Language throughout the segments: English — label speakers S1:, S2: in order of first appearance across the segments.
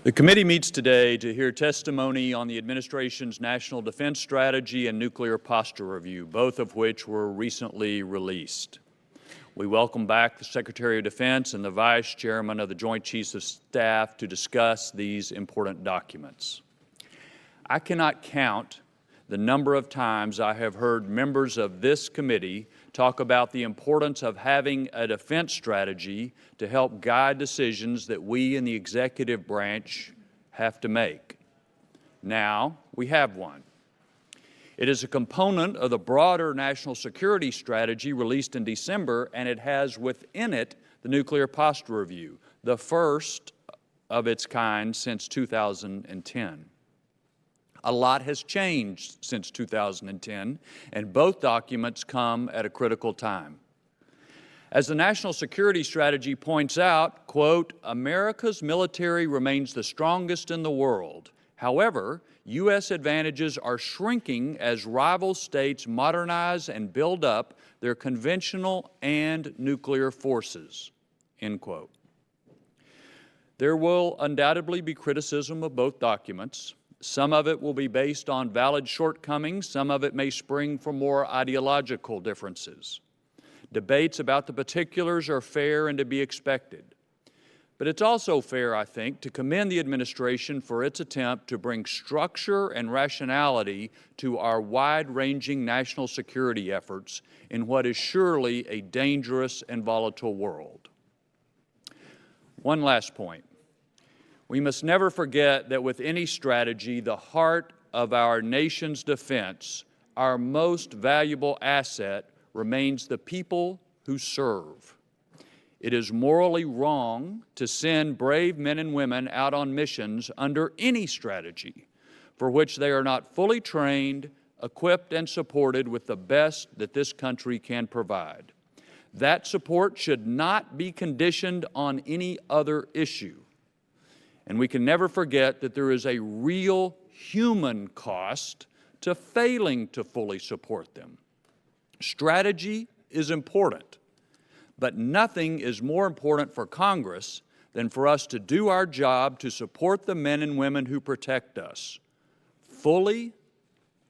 S1: The committee meets today to hear testimony on the administration's National Defense Strategy and Nuclear Posture Review, both of which were recently released. We welcome back the Secretary of Defense and the Vice Chairman of the Joint Chiefs of Staff to discuss these important documents. I cannot count the number of times I have heard members of this committee talk about the importance of having a defense strategy to help guide decisions that we in the executive branch have to make. Now, we have one. It is a component of the broader national security strategy released in December, and it has within it the Nuclear Posture Review, the first of its kind since 2010. A lot has changed since 2010, and both documents come at a critical time. As the National Security Strategy points out, quote, America's military remains the strongest in the world. However, U.S. advantages are shrinking as rival states modernize and build up their conventional and nuclear forces, end quote. There will undoubtedly be criticism of both documents. Some of it will be based on valid shortcomings. Some of it may spring from more ideological differences. Debates about the particulars are fair and to be expected. But it's also fair, I think, to commend the administration for its attempt to bring structure and rationality to our wide-ranging national security efforts in what is surely a dangerous and volatile world. One last point. We must never forget that with any strategy, the heart of our nation's defense, our most valuable asset, remains the people who serve. It is morally wrong to send brave men and women out on missions under any strategy for which they are not fully trained, equipped, and supported with the best that this country can provide. That support should not be conditioned on any other issue. And we can never forget that there is a real human cost to failing to fully support them. Strategy is important, but nothing is more important for Congress than for us to do our job to support the men and women who protect us, fully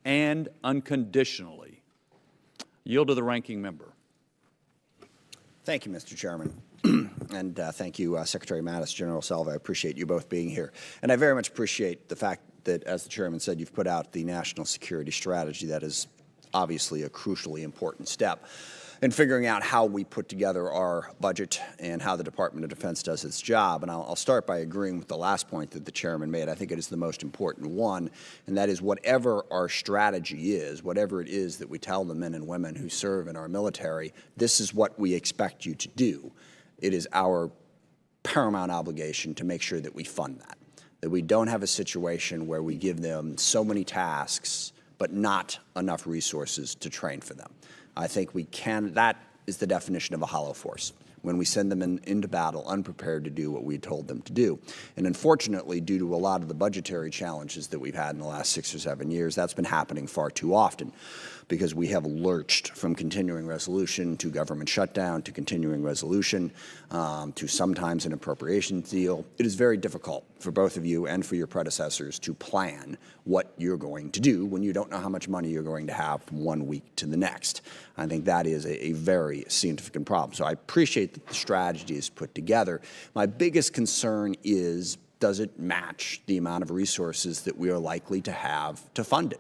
S1: and unconditionally. Yield to the ranking member.
S2: Thank you, Mr. Chairman. And thank you, Secretary Mattis, General Selva. I appreciate you both being here. And I very much appreciate the fact that, as the Chairman said, you've put out the national security strategy. That is obviously a crucially important step in figuring out how we put together our budget and how the Department of Defense does its job. And I'll start by agreeing with the last point that the Chairman made. I think it is the most important one, and that is whatever our strategy is, whatever it is that we tell the men and women who serve in our military, this is what we expect you to do. It is our paramount obligation to make sure that we fund that we don't have a situation where we give them so many tasks but not enough resources to train for them. I think we can, that is the definition of a hollow force, when we send them into battle unprepared to do what we told them to do. And unfortunately, due to a lot of the budgetary challenges that we've had in the last 6 or 7 years, that's been happening far too often, because we have lurched from continuing resolution to government shutdown to continuing resolution to sometimes an appropriations deal. It is very difficult for both of you and for your predecessors to plan what you're going to do when you don't know how much money you're going to have from 1 week to the next. I think that is a very significant problem. So I appreciate that the strategy is put together. My biggest concern is, does it match the amount of resources that we are likely to have to fund it?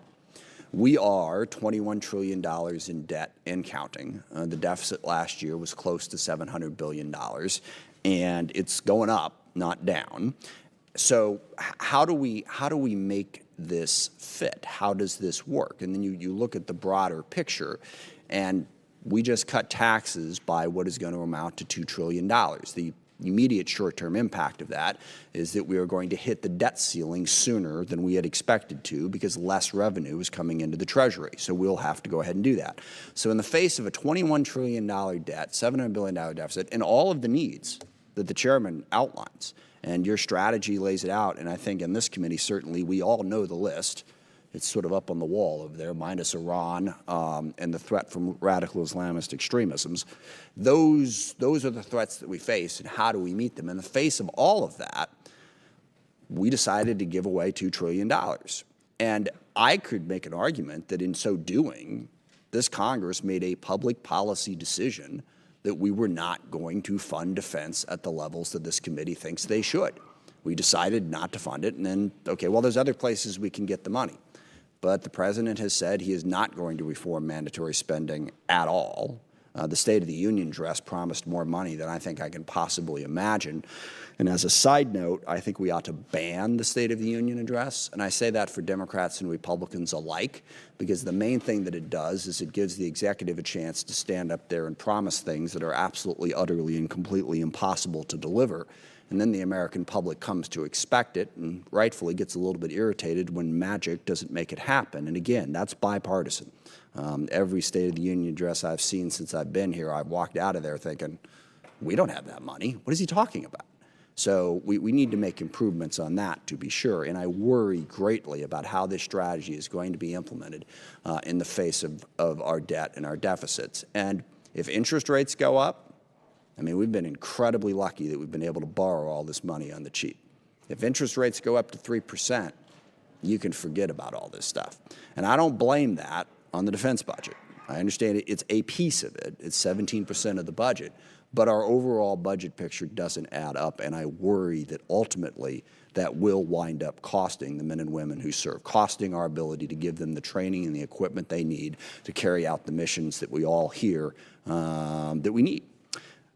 S2: We are $21 trillion in debt and counting. The deficit last year was close to $700 billion, and it's going up, not down. So how do we make this fit? How does this work? And then you look at the broader picture, and we just cut taxes by what is going to amount to $2 trillion. The immediate short-term impact of that is that we are going to hit the debt ceiling sooner than we had expected to, because less revenue is coming into the Treasury. So we'll have to go ahead and do that. So in the face of a $21 trillion debt, $700 billion deficit, and all of the needs that the Chairman outlines, and your strategy lays it out, and I think in this committee certainly we all know the list. It's sort of up on the wall over there, minus Iran and the threat from radical Islamist extremisms. Those are the threats that we face, and how do we meet them? In the face of all of that, we decided to give away $2 trillion. And I could make an argument that in so doing, this Congress made a public policy decision that we were not going to fund defense at the levels that this committee thinks they should. We decided not to fund it, and then, okay, well, there's other places we can get the money. But the president has said he is not going to reform mandatory spending at all. The State of the Union address promised more money than I think I can possibly imagine. And as a side note, I think we ought to ban the State of the Union address. And I say that for Democrats and Republicans alike, because the main thing that it does is it gives the executive a chance to stand up there and promise things that are absolutely, utterly, and completely impossible to deliver. And then the American public comes to expect it and rightfully gets a little bit irritated when magic doesn't make it happen. And again, that's bipartisan. Every State of the Union address I've seen since I've been here, I've walked out of there thinking, we don't have that money. What is he talking about? So we need to make improvements on that, to be sure. And I worry greatly about how this strategy is going to be implemented in the face of our debt and our deficits. And if interest rates go up, I mean, we've been incredibly lucky that we've been able to borrow all this money on the cheap. If interest rates go up to 3%, you can forget about all this stuff. And I don't blame that on the defense budget. I understand it's a piece of it. It's 17% of the budget. But our overall budget picture doesn't add up, and I worry that ultimately that will wind up costing the men and women who serve, costing our ability to give them the training and the equipment they need to carry out the missions that we all hear that we need.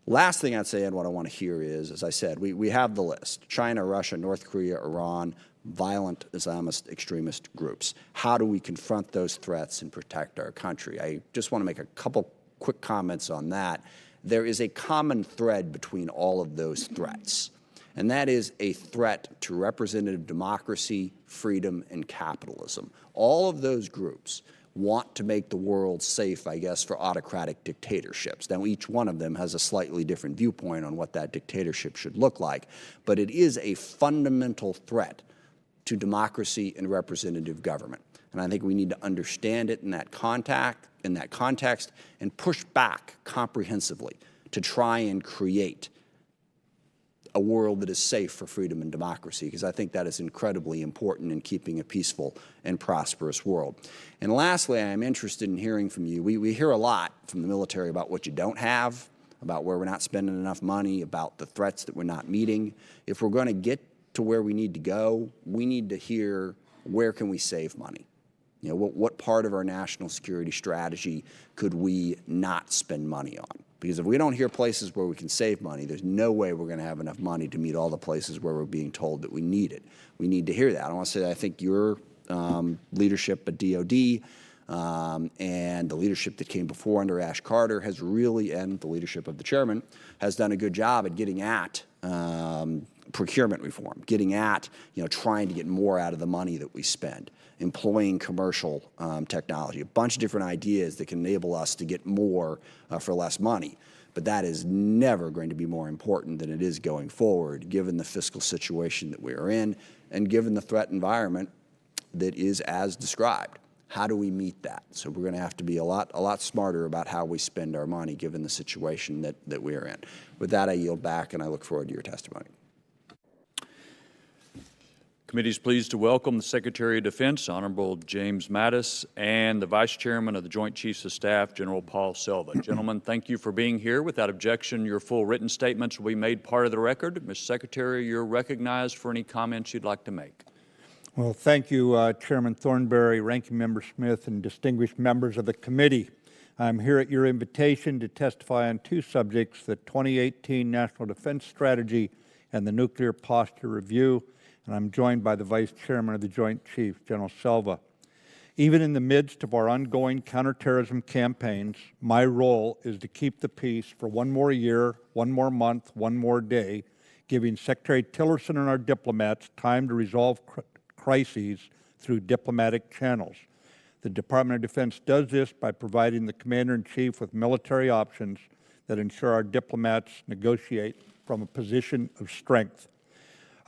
S2: Last thing I'd say, and what I want to hear is, as I said, we have the list: China, Russia, North Korea, Iran, violent Islamist extremist groups. How do we confront those threats and protect our country? I just want to make a couple quick comments on that. There is a common thread between all of those threats, and that is a threat to representative democracy, freedom, and capitalism. All of those groups want to make the world safe, I guess, for autocratic dictatorships. Now, each one of them has a slightly different viewpoint on what that dictatorship should look like, but it is a fundamental threat to democracy and representative government. And I think we need to understand it in that context and push back comprehensively to try and create a world that is safe for freedom and democracy, because I think that is incredibly important in keeping a peaceful and prosperous world. And lastly, I'm interested in hearing from you. We hear a lot from the military about what you don't have, about where we're not spending enough money, about the threats that we're not meeting. If we're going to get to where we need to go, we need to hear, where can we save money? You know, what part of our national security strategy could we not spend money on? Because if we don't hear places where we can save money, there's no way we're going to have enough money to meet all the places where we're being told that we need it. We need to hear that. I want to say that I think your leadership at DOD and the leadership that came before under Ash Carter has really, and the leadership of the chairman, has done a good job at getting at procurement reform, getting at, trying to get more out of the money that we spend, employing commercial technology, a bunch of different ideas that can enable us to get more for less money. But that is never going to be more important than it is going forward, given the fiscal situation that we are in and given the threat environment that is as described. How do we meet that? So we're going to have to be a lot smarter about how we spend our money, given the situation that we are in. With that, I yield back, and I look forward to your testimony.
S1: Committee is pleased to welcome the Secretary of Defense, Honorable James Mattis, and the Vice Chairman of the Joint Chiefs of Staff, General Paul Selva. Gentlemen, thank you for being here. Without objection, your full written statements will be made part of the record. Mr. Secretary, you're recognized for any comments you'd like to make.
S3: Well, thank you, Chairman Thornberry, Ranking Member Smith, and distinguished members of the committee. I'm here at your invitation to testify on two subjects: the 2018 National Defense Strategy and the Nuclear Posture Review. And I'm joined by the Vice Chairman of the Joint Chiefs, General Selva. Even in the midst of our ongoing counterterrorism campaigns, my role is to keep the peace for one more year, one more month, one more day, giving Secretary Tillerson and our diplomats time to resolve crises through diplomatic channels. The Department of Defense does this by providing the Commander-in-Chief with military options that ensure our diplomats negotiate from a position of strength.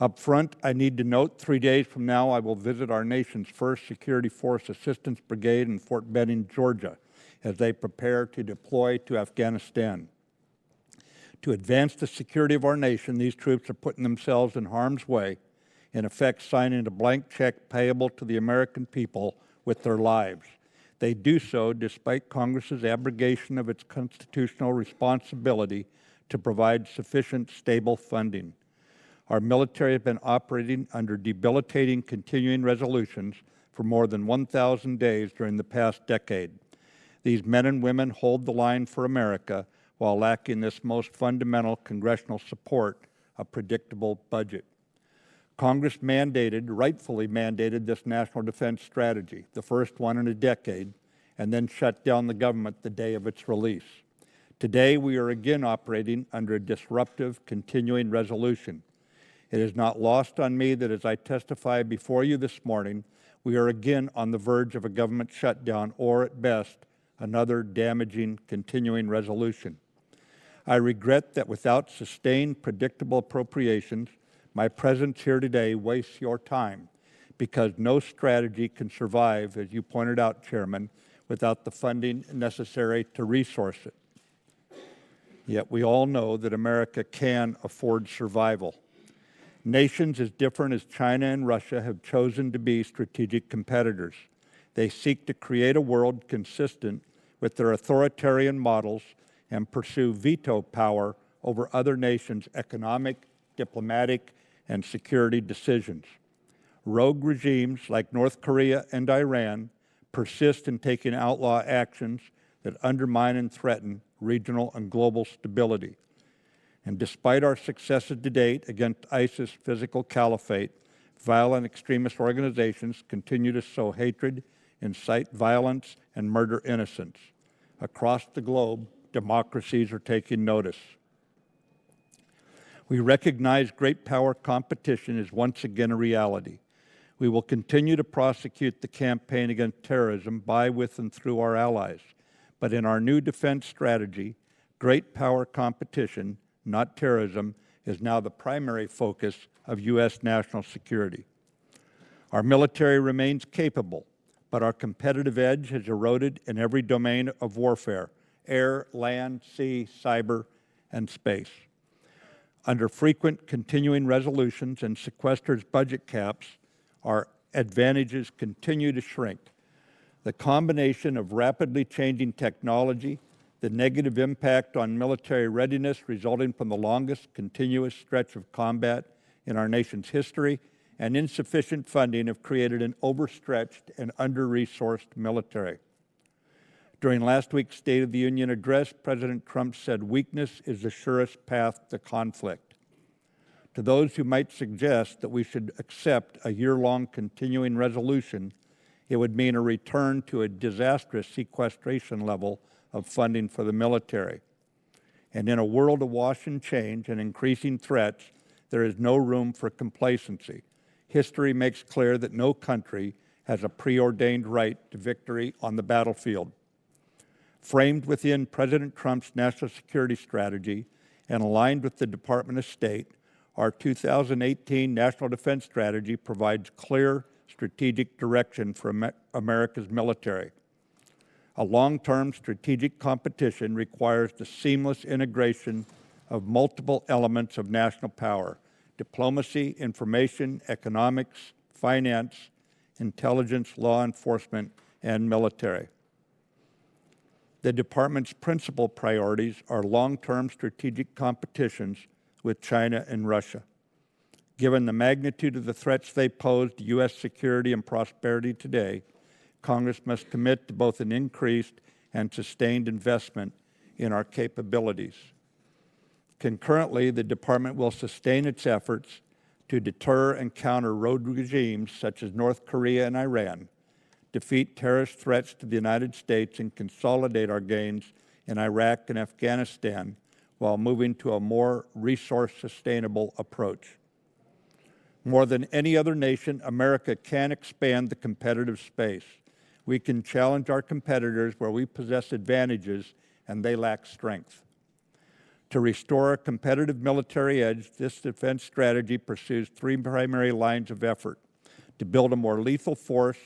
S3: Up front, I need to note 3 days from now I will visit our nation's first Security Force Assistance Brigade in Fort Benning, Georgia, as they prepare to deploy to Afghanistan. To advance the security of our nation, these troops are putting themselves in harm's way in effect signing a blank check payable to the American people with their lives. They do so despite Congress's abrogation of its constitutional responsibility to provide sufficient stable funding. Our military has been operating under debilitating continuing resolutions for more than 1,000 days during the past decade. These men and women hold the line for America while lacking this most fundamental congressional support, a predictable budget. Congress rightfully mandated this national defense strategy, the first one in a decade, and then shut down the government the day of its release. Today, we are again operating under a disruptive continuing resolution. It is not lost on me that as I testify before you this morning, we are again on the verge of a government shutdown or, at best, another damaging continuing resolution. I regret that without sustained, predictable appropriations, my presence here today wastes your time because no strategy can survive, as you pointed out, Chairman, without the funding necessary to resource it. Yet we all know that America can afford survival. Nations as different as China and Russia have chosen to be strategic competitors. They seek to create a world consistent with their authoritarian models and pursue veto power over other nations' economic, diplomatic, and security decisions. Rogue regimes like North Korea and Iran persist in taking outlaw actions that undermine and threaten regional and global stability. And despite our successes to date against ISIS physical caliphate, violent extremist organizations continue to sow hatred, incite violence, and murder innocents. Across the globe, democracies are taking notice. We recognize great power competition is once again a reality. We will continue to prosecute the campaign against terrorism by, with, and through our allies. But in our new defense strategy, great power competition, not terrorism, is now the primary focus of U.S. national security. Our military remains capable, but our competitive edge has eroded in every domain of warfare: air, land, sea, cyber, and space. Under frequent continuing resolutions and sequesters budget caps, our advantages continue to shrink. The combination of rapidly changing technology, the negative impact on military readiness resulting from the longest continuous stretch of combat in our nation's history, and insufficient funding have created an overstretched and under-resourced military. During last week's State of the Union address, President Trump said weakness is the surest path to conflict. To those who might suggest that we should accept a year-long continuing resolution, it would mean a return to a disastrous sequestration level of funding for the military. And in a world awash in change and increasing threats, there is no room for complacency. History makes clear that no country has a preordained right to victory on the battlefield. Framed within President Trump's national security strategy and aligned with the Department of State, our 2018 National Defense Strategy provides clear strategic direction for America's military. A long-term strategic competition requires the seamless integration of multiple elements of national power: diplomacy, information, economics, finance, intelligence, law enforcement, and military. The Department's principal priorities are long-term strategic competitions with China and Russia. Given the magnitude of the threats they pose to U.S. security and prosperity today, Congress must commit to both an increased and sustained investment in our capabilities. Concurrently, the Department will sustain its efforts to deter and counter rogue regimes such as North Korea and Iran, defeat terrorist threats to the United States, and consolidate our gains in Iraq and Afghanistan while moving to a more resource-sustainable approach. More than any other nation, America can expand the competitive space. We can challenge our competitors where we possess advantages and they lack strength. To restore a competitive military edge, this defense strategy pursues three primary lines of effort: to build a more lethal force,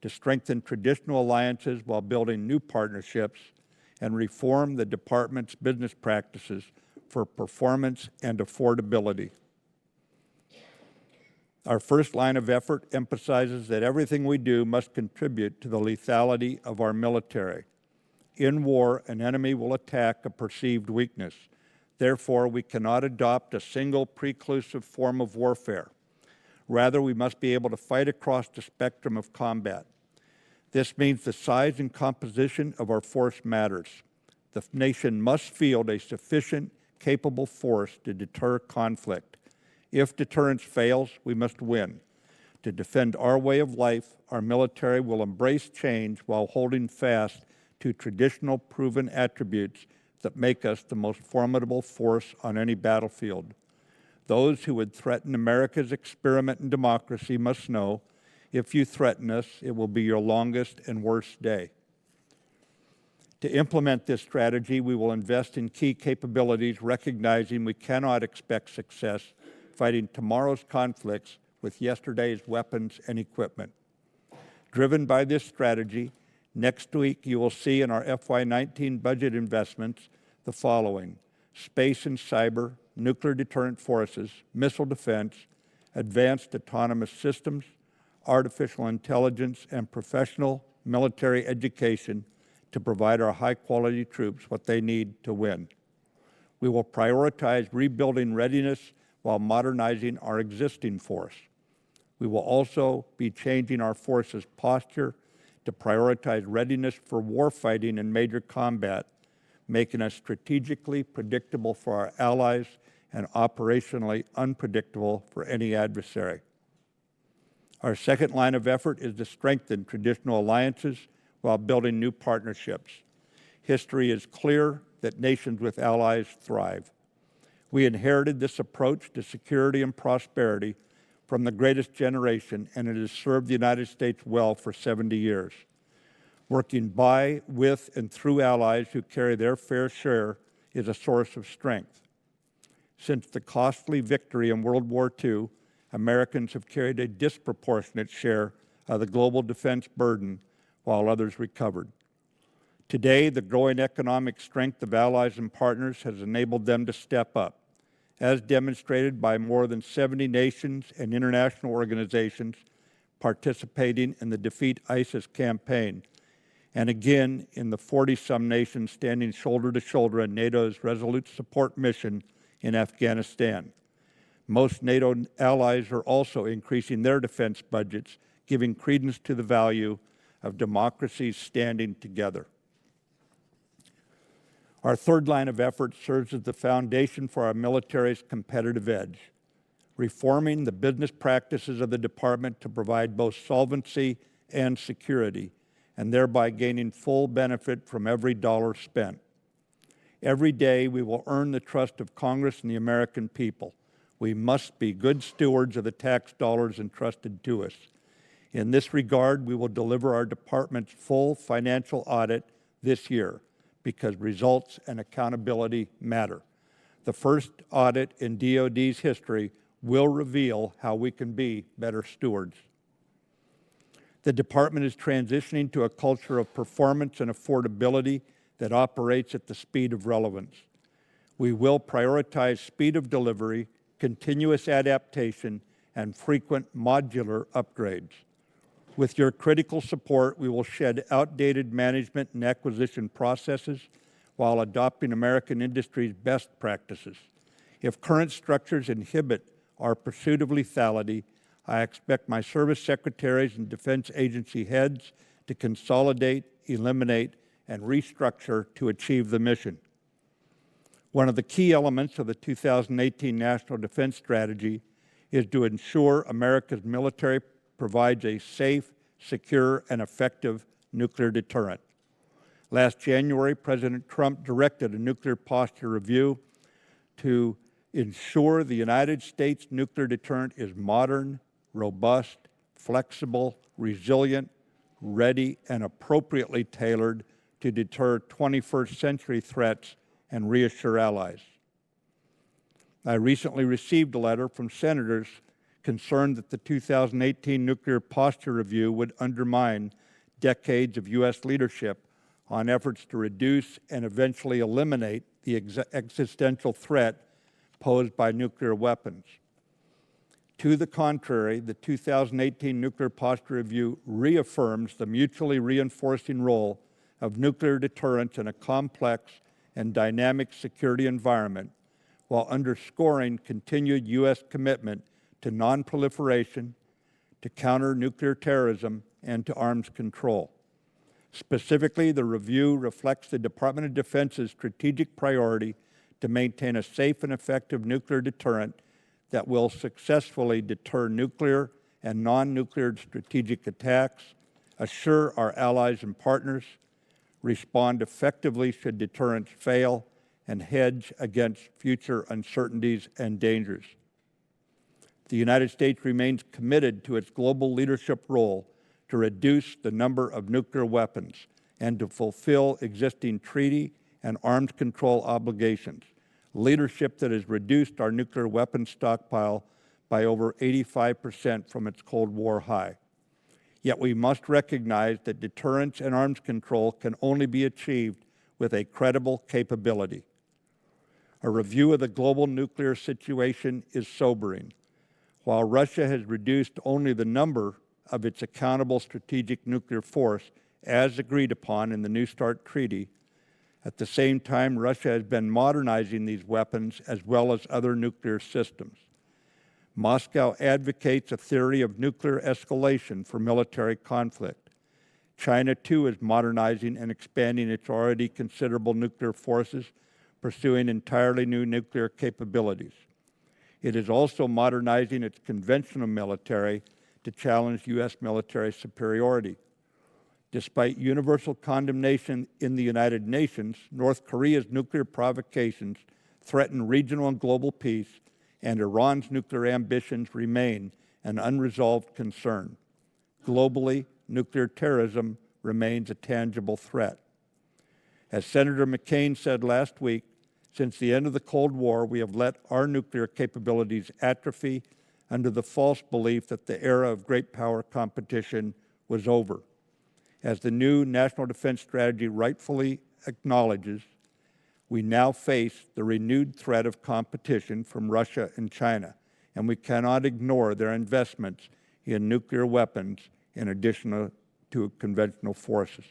S3: to strengthen traditional alliances while building new partnerships, and reform the Department's business practices for performance and affordability. Our first line of effort emphasizes that everything we do must contribute to the lethality of our military. In war, an enemy will attack a perceived weakness. Therefore, we cannot adopt a single preclusive form of warfare. Rather, we must be able to fight across the spectrum of combat. This means the size and composition of our force matters. The nation must field a sufficient, capable force to deter conflict. If deterrence fails, we must win. To defend our way of life, our military will embrace change while holding fast to traditional proven attributes that make us the most formidable force on any battlefield. Those who would threaten America's experiment in democracy must know, if you threaten us, it will be your longest and worst day. To implement this strategy, we will invest in key capabilities, recognizing we cannot expect success fighting tomorrow's conflicts with yesterday's weapons and equipment. Driven by this strategy, next week you will see in our FY19 budget investments the following: space and cyber, nuclear deterrent forces, missile defense, advanced autonomous systems, artificial intelligence, and professional military education to provide our high-quality troops what they need to win. We will prioritize rebuilding readiness while modernizing our existing force. We will also be changing our force's posture to prioritize readiness for warfighting in major combat, making us strategically predictable for our allies and operationally unpredictable for any adversary. Our second line of effort is to strengthen traditional alliances while building new partnerships. History is clear that nations with allies thrive. We inherited this approach to security and prosperity from the greatest generation, and it has served the United States well for 70 years. Working by, with, and through allies who carry their fair share is a source of strength. Since the costly victory in World War II, Americans have carried a disproportionate share of the global defense burden while others recovered. Today, the growing economic strength of allies and partners has enabled them to step up, as demonstrated by more than 70 nations and international organizations participating in the Defeat ISIS campaign, and again in the 40-some nations standing shoulder to shoulder in NATO's Resolute Support mission in Afghanistan. Most NATO allies are also increasing their defense budgets, giving credence to the value of democracies standing together. Our third line of effort serves as the foundation for our military's competitive edge, reforming the business practices of the department to provide both solvency and security, and thereby gaining full benefit from every dollar spent. Every day we will earn the trust of Congress and the American people. We must be good stewards of the tax dollars entrusted to us. In this regard, we will deliver our department's full financial audit this year, because results and accountability matter. The first audit in DoD's history will reveal how we can be better stewards. The department is transitioning to a culture of performance and affordability that operates at the speed of relevance. We will prioritize speed of delivery, continuous adaptation, and frequent modular upgrades. With your critical support, we will shed outdated management and acquisition processes while adopting American industry's best practices. If current structures inhibit our pursuit of lethality, I expect my service secretaries and defense agency heads to consolidate, eliminate, and restructure to achieve the mission. One of the key elements of the 2018 National Defense Strategy is to ensure America's military provides a safe, secure, and effective nuclear deterrent. Last January, President Trump directed a nuclear posture review to ensure the United States nuclear deterrent is modern, robust, flexible, resilient, ready, and appropriately tailored to deter 21st century threats and reassure allies. I recently received a letter from senators concerned that the 2018 nuclear posture review would undermine decades of U.S. leadership on efforts to reduce and eventually eliminate the existential threat posed by nuclear weapons. To the contrary, the 2018 Nuclear Posture Review reaffirms the mutually reinforcing role of nuclear deterrence in a complex and dynamic security environment, while underscoring continued U.S. commitment to nonproliferation, to counter nuclear terrorism, and to arms control. Specifically, the review reflects the Department of Defense's strategic priority to maintain a safe and effective nuclear deterrent that will successfully deter nuclear and non-nuclear strategic attacks, assure our allies and partners, respond effectively should deterrence fail, and hedge against future uncertainties and dangers. The United States remains committed to its global leadership role to reduce the number of nuclear weapons and to fulfill existing treaty and arms control obligations, leadership that has reduced our nuclear weapons stockpile by over 85% from its Cold War high. Yet we must recognize that deterrence and arms control can only be achieved with a credible capability. A review of the global nuclear situation is sobering. While Russia has reduced only the number of its accountable strategic nuclear force as agreed upon in the New START Treaty, at the same time, Russia has been modernizing these weapons as well as other nuclear systems. Moscow advocates a theory of nuclear escalation for military conflict. China, too, is modernizing and expanding its already considerable nuclear forces, pursuing entirely new nuclear capabilities. It is also modernizing its conventional military to challenge U.S. military superiority. Despite universal condemnation in the United Nations, North Korea's nuclear provocations threaten regional and global peace, and Iran's nuclear ambitions remain an unresolved concern. Globally, nuclear terrorism remains a tangible threat. As Senator McCain said last week, since the end of the Cold War, we have let our nuclear capabilities atrophy under the false belief that the era of great power competition was over. As the new National Defense Strategy rightfully acknowledges, we now face the renewed threat of competition from Russia and China, and we cannot ignore their investments in nuclear weapons in addition to conventional forces.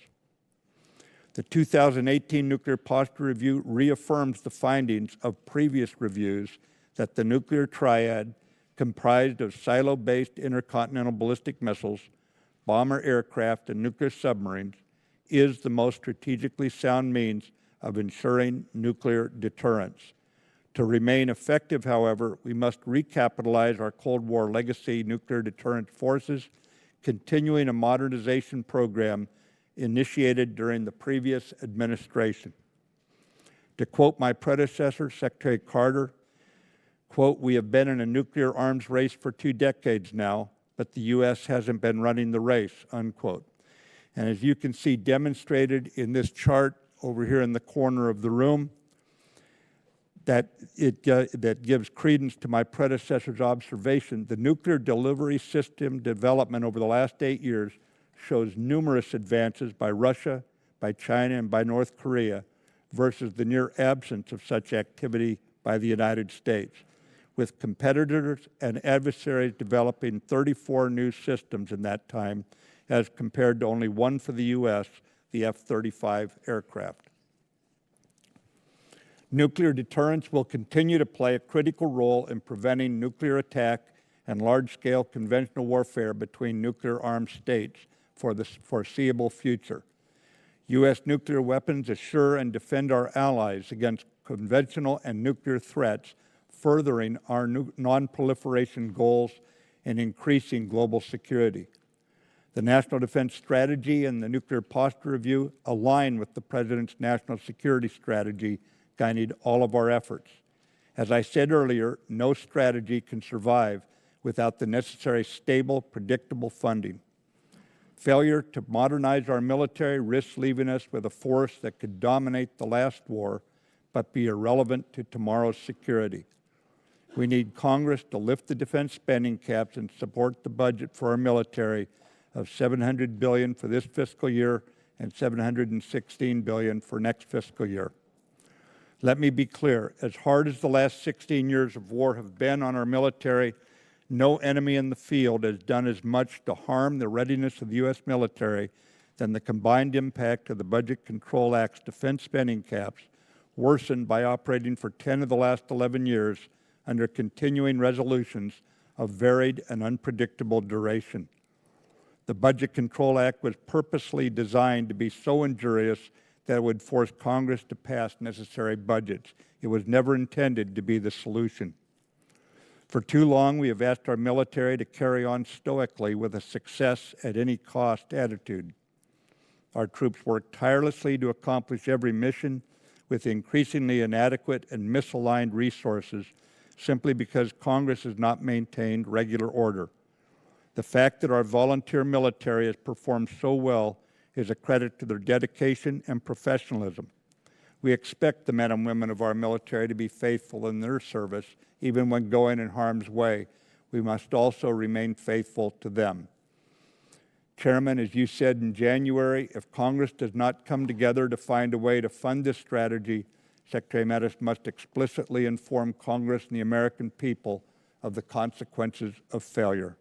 S3: The 2018 Nuclear Posture Review reaffirms the findings of previous reviews that the nuclear triad, comprised of silo-based intercontinental ballistic missiles, bomber aircraft, and nuclear submarines, is the most strategically sound means of ensuring nuclear deterrence. To remain effective, however, we must recapitalize our Cold War legacy nuclear deterrent forces, continuing a modernization program initiated during the previous administration. To quote my predecessor, Secretary Carter, quote, "We have been in a nuclear arms race for 2 decades now, but the U.S. hasn't been running the race," unquote. And as you can see demonstrated in this chart over here in the corner of the room, that gives credence to my predecessor's observation, the nuclear delivery system development over the last 8 years shows numerous advances by Russia, by China, and by North Korea versus the near absence of such activity by the United States, with competitors and adversaries developing 34 new systems in that time as compared to only 1 for the U.S., the F-35 aircraft. Nuclear deterrence will continue to play a critical role in preventing nuclear attack and large-scale conventional warfare between nuclear-armed states for the foreseeable future. U.S. nuclear weapons assure and defend our allies against conventional and nuclear threats, furthering our non-proliferation goals and increasing global security. The National Defense Strategy and the Nuclear Posture Review align with the President's national security strategy, guiding all of our efforts. As I said earlier, no strategy can survive without the necessary stable, predictable funding. Failure to modernize our military risks leaving us with a force that could dominate the last war, but be irrelevant to tomorrow's security. We need Congress to lift the defense spending caps and support the budget for our military of $700 billion for this fiscal year and $716 billion for next fiscal year. Let me be clear, as hard as the last 16 years of war have been on our military, No enemy in the field has done as much to harm the readiness of the U.S. military than the combined impact of the Budget Control Act's defense spending caps, worsened by operating for 10 of the last 11 years under continuing resolutions of varied and unpredictable duration. The Budget Control Act was purposely designed to be so injurious that it would force Congress to pass necessary budgets. It was never intended to be the solution. For too long, we have asked our military to carry on stoically with a success at any cost attitude. Our troops work tirelessly to accomplish every mission with increasingly inadequate and misaligned resources simply because Congress has not maintained regular order. The fact that our volunteer military has performed so well is a credit to their dedication and professionalism. We expect the men and women of our military to be faithful in their service, even when going in harm's way. We must also remain faithful to them. Chairman, as you said in January, if Congress does not come together to find a way to fund this strategy, Secretary Mattis must explicitly inform Congress and the American people of the consequences of failure.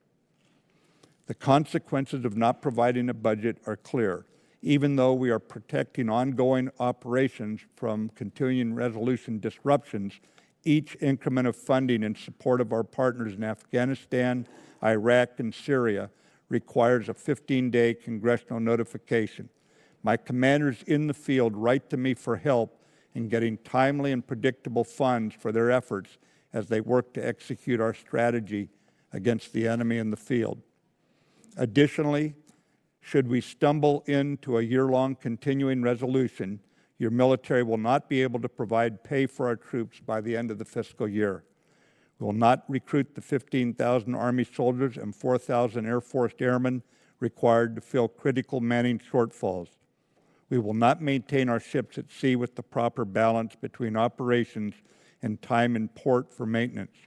S3: The consequences of not providing a budget are clear. Even though we are protecting ongoing operations from continuing resolution disruptions, each increment of funding in support of our partners in Afghanistan, Iraq, and Syria requires a 15-day congressional notification. My commanders in the field write to me for help in getting timely and predictable funds for their efforts as they work to execute our strategy against the enemy in the field. Additionally, should we stumble into a year-long continuing resolution, your military will not be able to provide pay for our troops by the end of the fiscal year. We will not recruit the 15,000 Army soldiers and 4,000 Air Force airmen required to fill critical manning shortfalls. We will not maintain our ships at sea with the proper balance between operations and time in port for maintenance.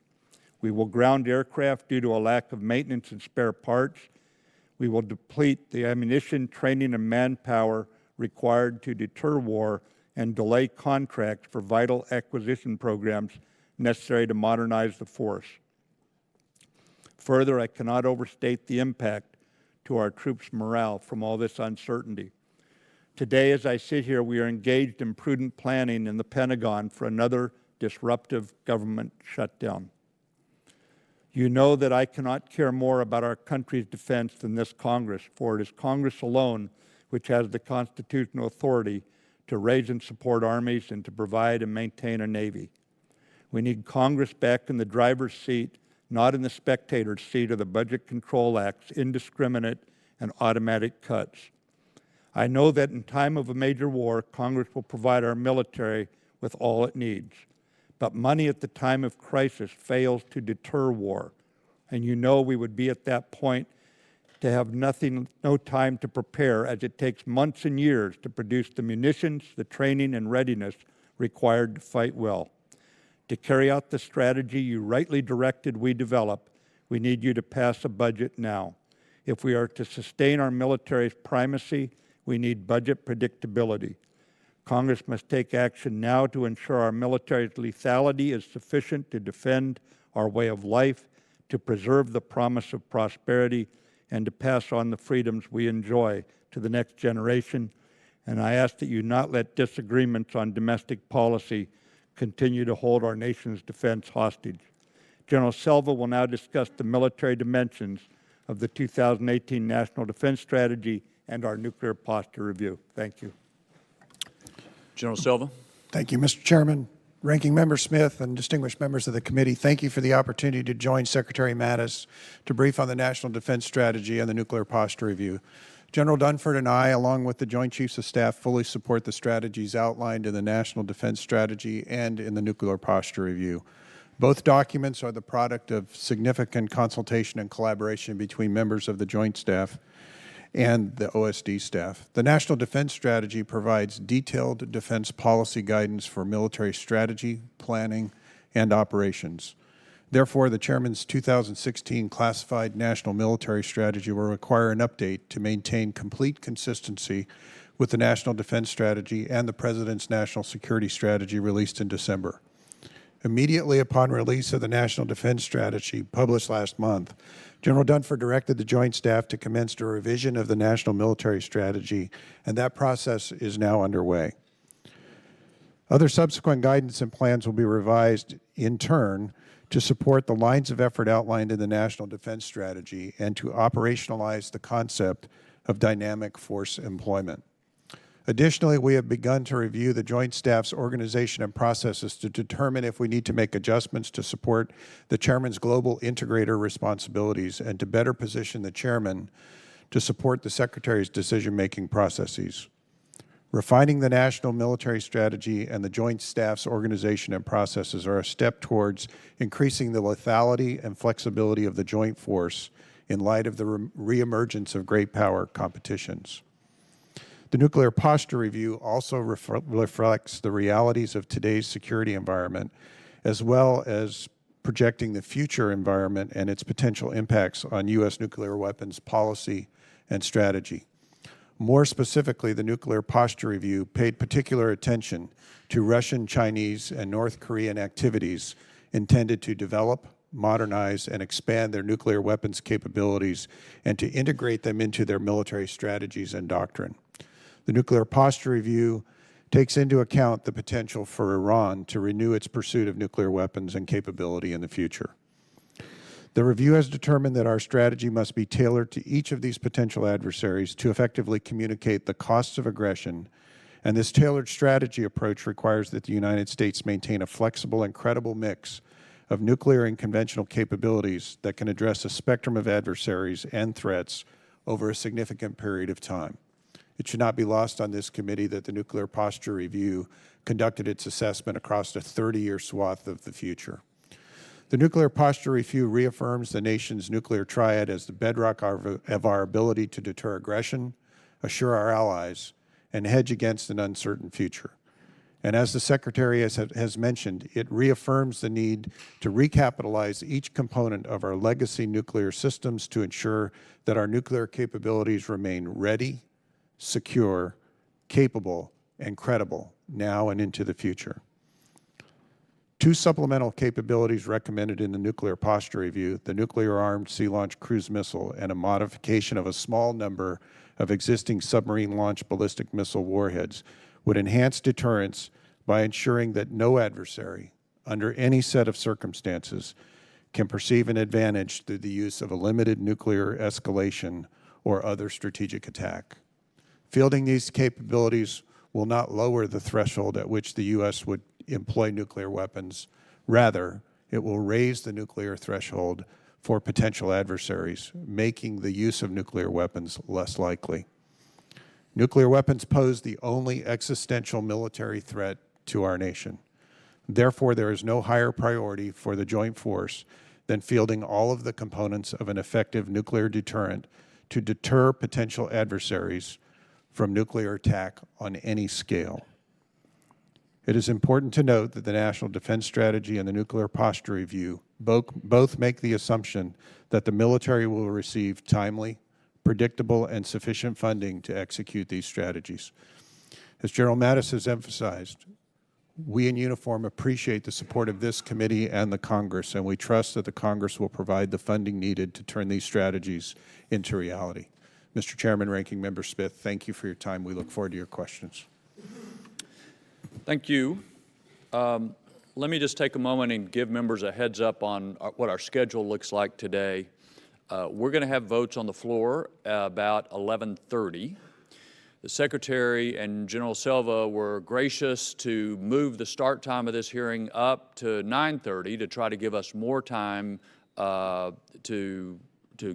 S3: We will ground aircraft due to a lack of maintenance and spare parts. We will deplete the ammunition, training, and manpower required to deter war and delay contracts for vital acquisition programs necessary to modernize the force. Further, I cannot overstate the impact to our troops' morale from all this uncertainty. Today, as I sit here, we are engaged in prudent planning in the Pentagon for another disruptive government shutdown. You know that I cannot care more about our country's defense than this Congress, for it is Congress alone which has the constitutional authority to raise and support armies and to provide and maintain a Navy. We need Congress back in the driver's seat, not in the spectator's seat of the Budget Control Act's indiscriminate and automatic cuts. I know that in time of a major war, Congress will provide our military with all it needs. But money at the time of crisis fails to deter war. And you know we would be at that point to have no time to prepare, as it takes months and years to produce the munitions, the training, and readiness required to fight well. To carry out the strategy you rightly directed we develop, we need you to pass a budget now. If we are to sustain our military's primacy, we need budget predictability. Congress must take action now to ensure our military's lethality is sufficient to defend our way of life, to preserve the promise of prosperity, and to pass on the freedoms we enjoy to the next generation. And I ask that you not let disagreements on domestic policy continue to hold our nation's defense hostage. General Selva will now discuss the military dimensions of the 2018 National Defense Strategy and our nuclear posture review. Thank you.
S1: General Selva.
S4: Thank you, Mr. Chairman. Ranking Member Smith and distinguished members of the committee, thank you for the opportunity to join Secretary Mattis to brief on the National Defense Strategy and the Nuclear Posture Review. General Dunford and I, along with the Joint Chiefs of Staff, fully support the strategies outlined in the National Defense Strategy and in the Nuclear Posture Review. Both documents are the product of significant consultation and collaboration between members of the Joint Staff and the OSD staff. The National Defense Strategy provides detailed defense policy guidance for military strategy, planning, and operations. Therefore, the Chairman's 2016 Classified National Military Strategy will require an update to maintain complete consistency with the National Defense Strategy and the President's National Security Strategy released in December. Immediately upon release of the National Defense Strategy published last month, General Dunford directed the Joint Staff to commence a revision of the National Military Strategy, and that process is now underway. Other subsequent guidance and plans will be revised in turn to support the lines of effort outlined in the National Defense Strategy and to operationalize the concept of dynamic force employment. Additionally, we have begun to review the Joint Staff's organization and processes to determine if we need to make adjustments to support the Chairman's global integrator responsibilities and to better position the Chairman to support the Secretary's decision-making processes. Refining the National Military Strategy and the Joint Staff's organization and processes are a step towards increasing the lethality and flexibility of the Joint Force in light of the reemergence of great power competitions. The Nuclear Posture Review also reflects the realities of today's security environment, as well as projecting the future environment and its potential impacts on U.S. nuclear weapons policy and strategy. More specifically, the Nuclear Posture Review paid particular attention to Russian, Chinese, and North Korean activities intended to develop, modernize, and expand their nuclear weapons capabilities and to integrate them into their military strategies and doctrine. The Nuclear Posture Review takes into account the potential for Iran to renew its pursuit of nuclear weapons and capability in the future. The review has determined that our strategy must be tailored to each of these potential adversaries to effectively communicate the costs of aggression, and this tailored strategy approach requires that the United States maintain a flexible and credible mix of nuclear and conventional capabilities that can address a spectrum of adversaries and threats over a significant period of time. It should not be lost on this committee that the Nuclear Posture Review conducted its assessment across a 30-year swath of the future. The Nuclear Posture Review reaffirms the nation's nuclear triad as the bedrock of our ability to deter aggression, assure our allies, and hedge against an uncertain future. And as the Secretary has mentioned, it reaffirms the need to recapitalize each component of our legacy nuclear systems to ensure that our nuclear capabilities remain ready, secure, capable, and credible now and into the future. Two supplemental capabilities recommended in the Nuclear Posture Review, the nuclear-armed sea-launched cruise missile and a modification of a small number of existing submarine-launched ballistic missile warheads, would enhance deterrence by ensuring that no adversary, under any set of circumstances, can perceive an advantage through the use of a limited nuclear escalation or other strategic attack. Fielding these capabilities will not lower the threshold at which the U.S. would employ nuclear weapons. Rather, it will raise the nuclear threshold for potential adversaries, making the use of nuclear weapons less likely. Nuclear weapons pose the only existential military threat to our nation. Therefore, there is no higher priority for the joint force than fielding all of the components of an effective nuclear deterrent to deter potential adversaries from nuclear attack on any scale. It is important to note that the National Defense Strategy and the Nuclear Posture Review both make the assumption that the military will receive timely, predictable, and sufficient funding to execute these strategies. As General Mattis has emphasized, we in uniform appreciate the support of this committee and the Congress, and we trust that the Congress will provide the funding needed to turn these strategies into reality. Mr. Chairman, Ranking Member Smith, thank you for your time. We look forward to your questions.
S1: Thank you. Let me just take a moment and give members a heads up on what our schedule looks like today. We're going to have votes on the floor about 11:30. The Secretary and General Selva were gracious to move the start time of this hearing up to 9:30 to try to give us more time to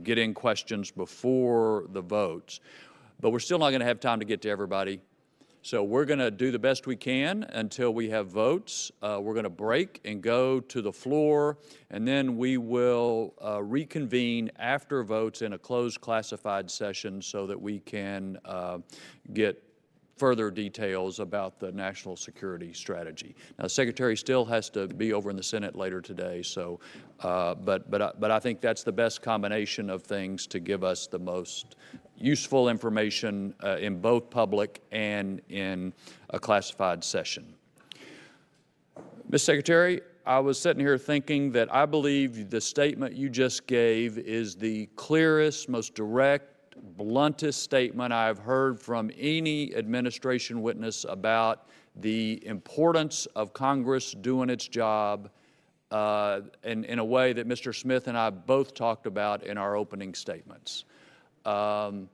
S1: get in questions before the votes. But we're still not going to have time to get to everybody. So we're going to do the best we can until we have votes. We're going to break and go to the floor, and then we will reconvene after votes in a closed classified session so that we can get further details about the national security strategy. Now, the Secretary still has to be over in the Senate later today, so, but I think that's the best combination of things to give us the most useful information in both public and in a classified session. Ms. Secretary, I was sitting here thinking that I believe the statement you just gave is the clearest, most direct, bluntest statement I've heard from any administration witness about the importance of Congress doing its job in a way that Mr. Smith and I both talked about in our opening statements. And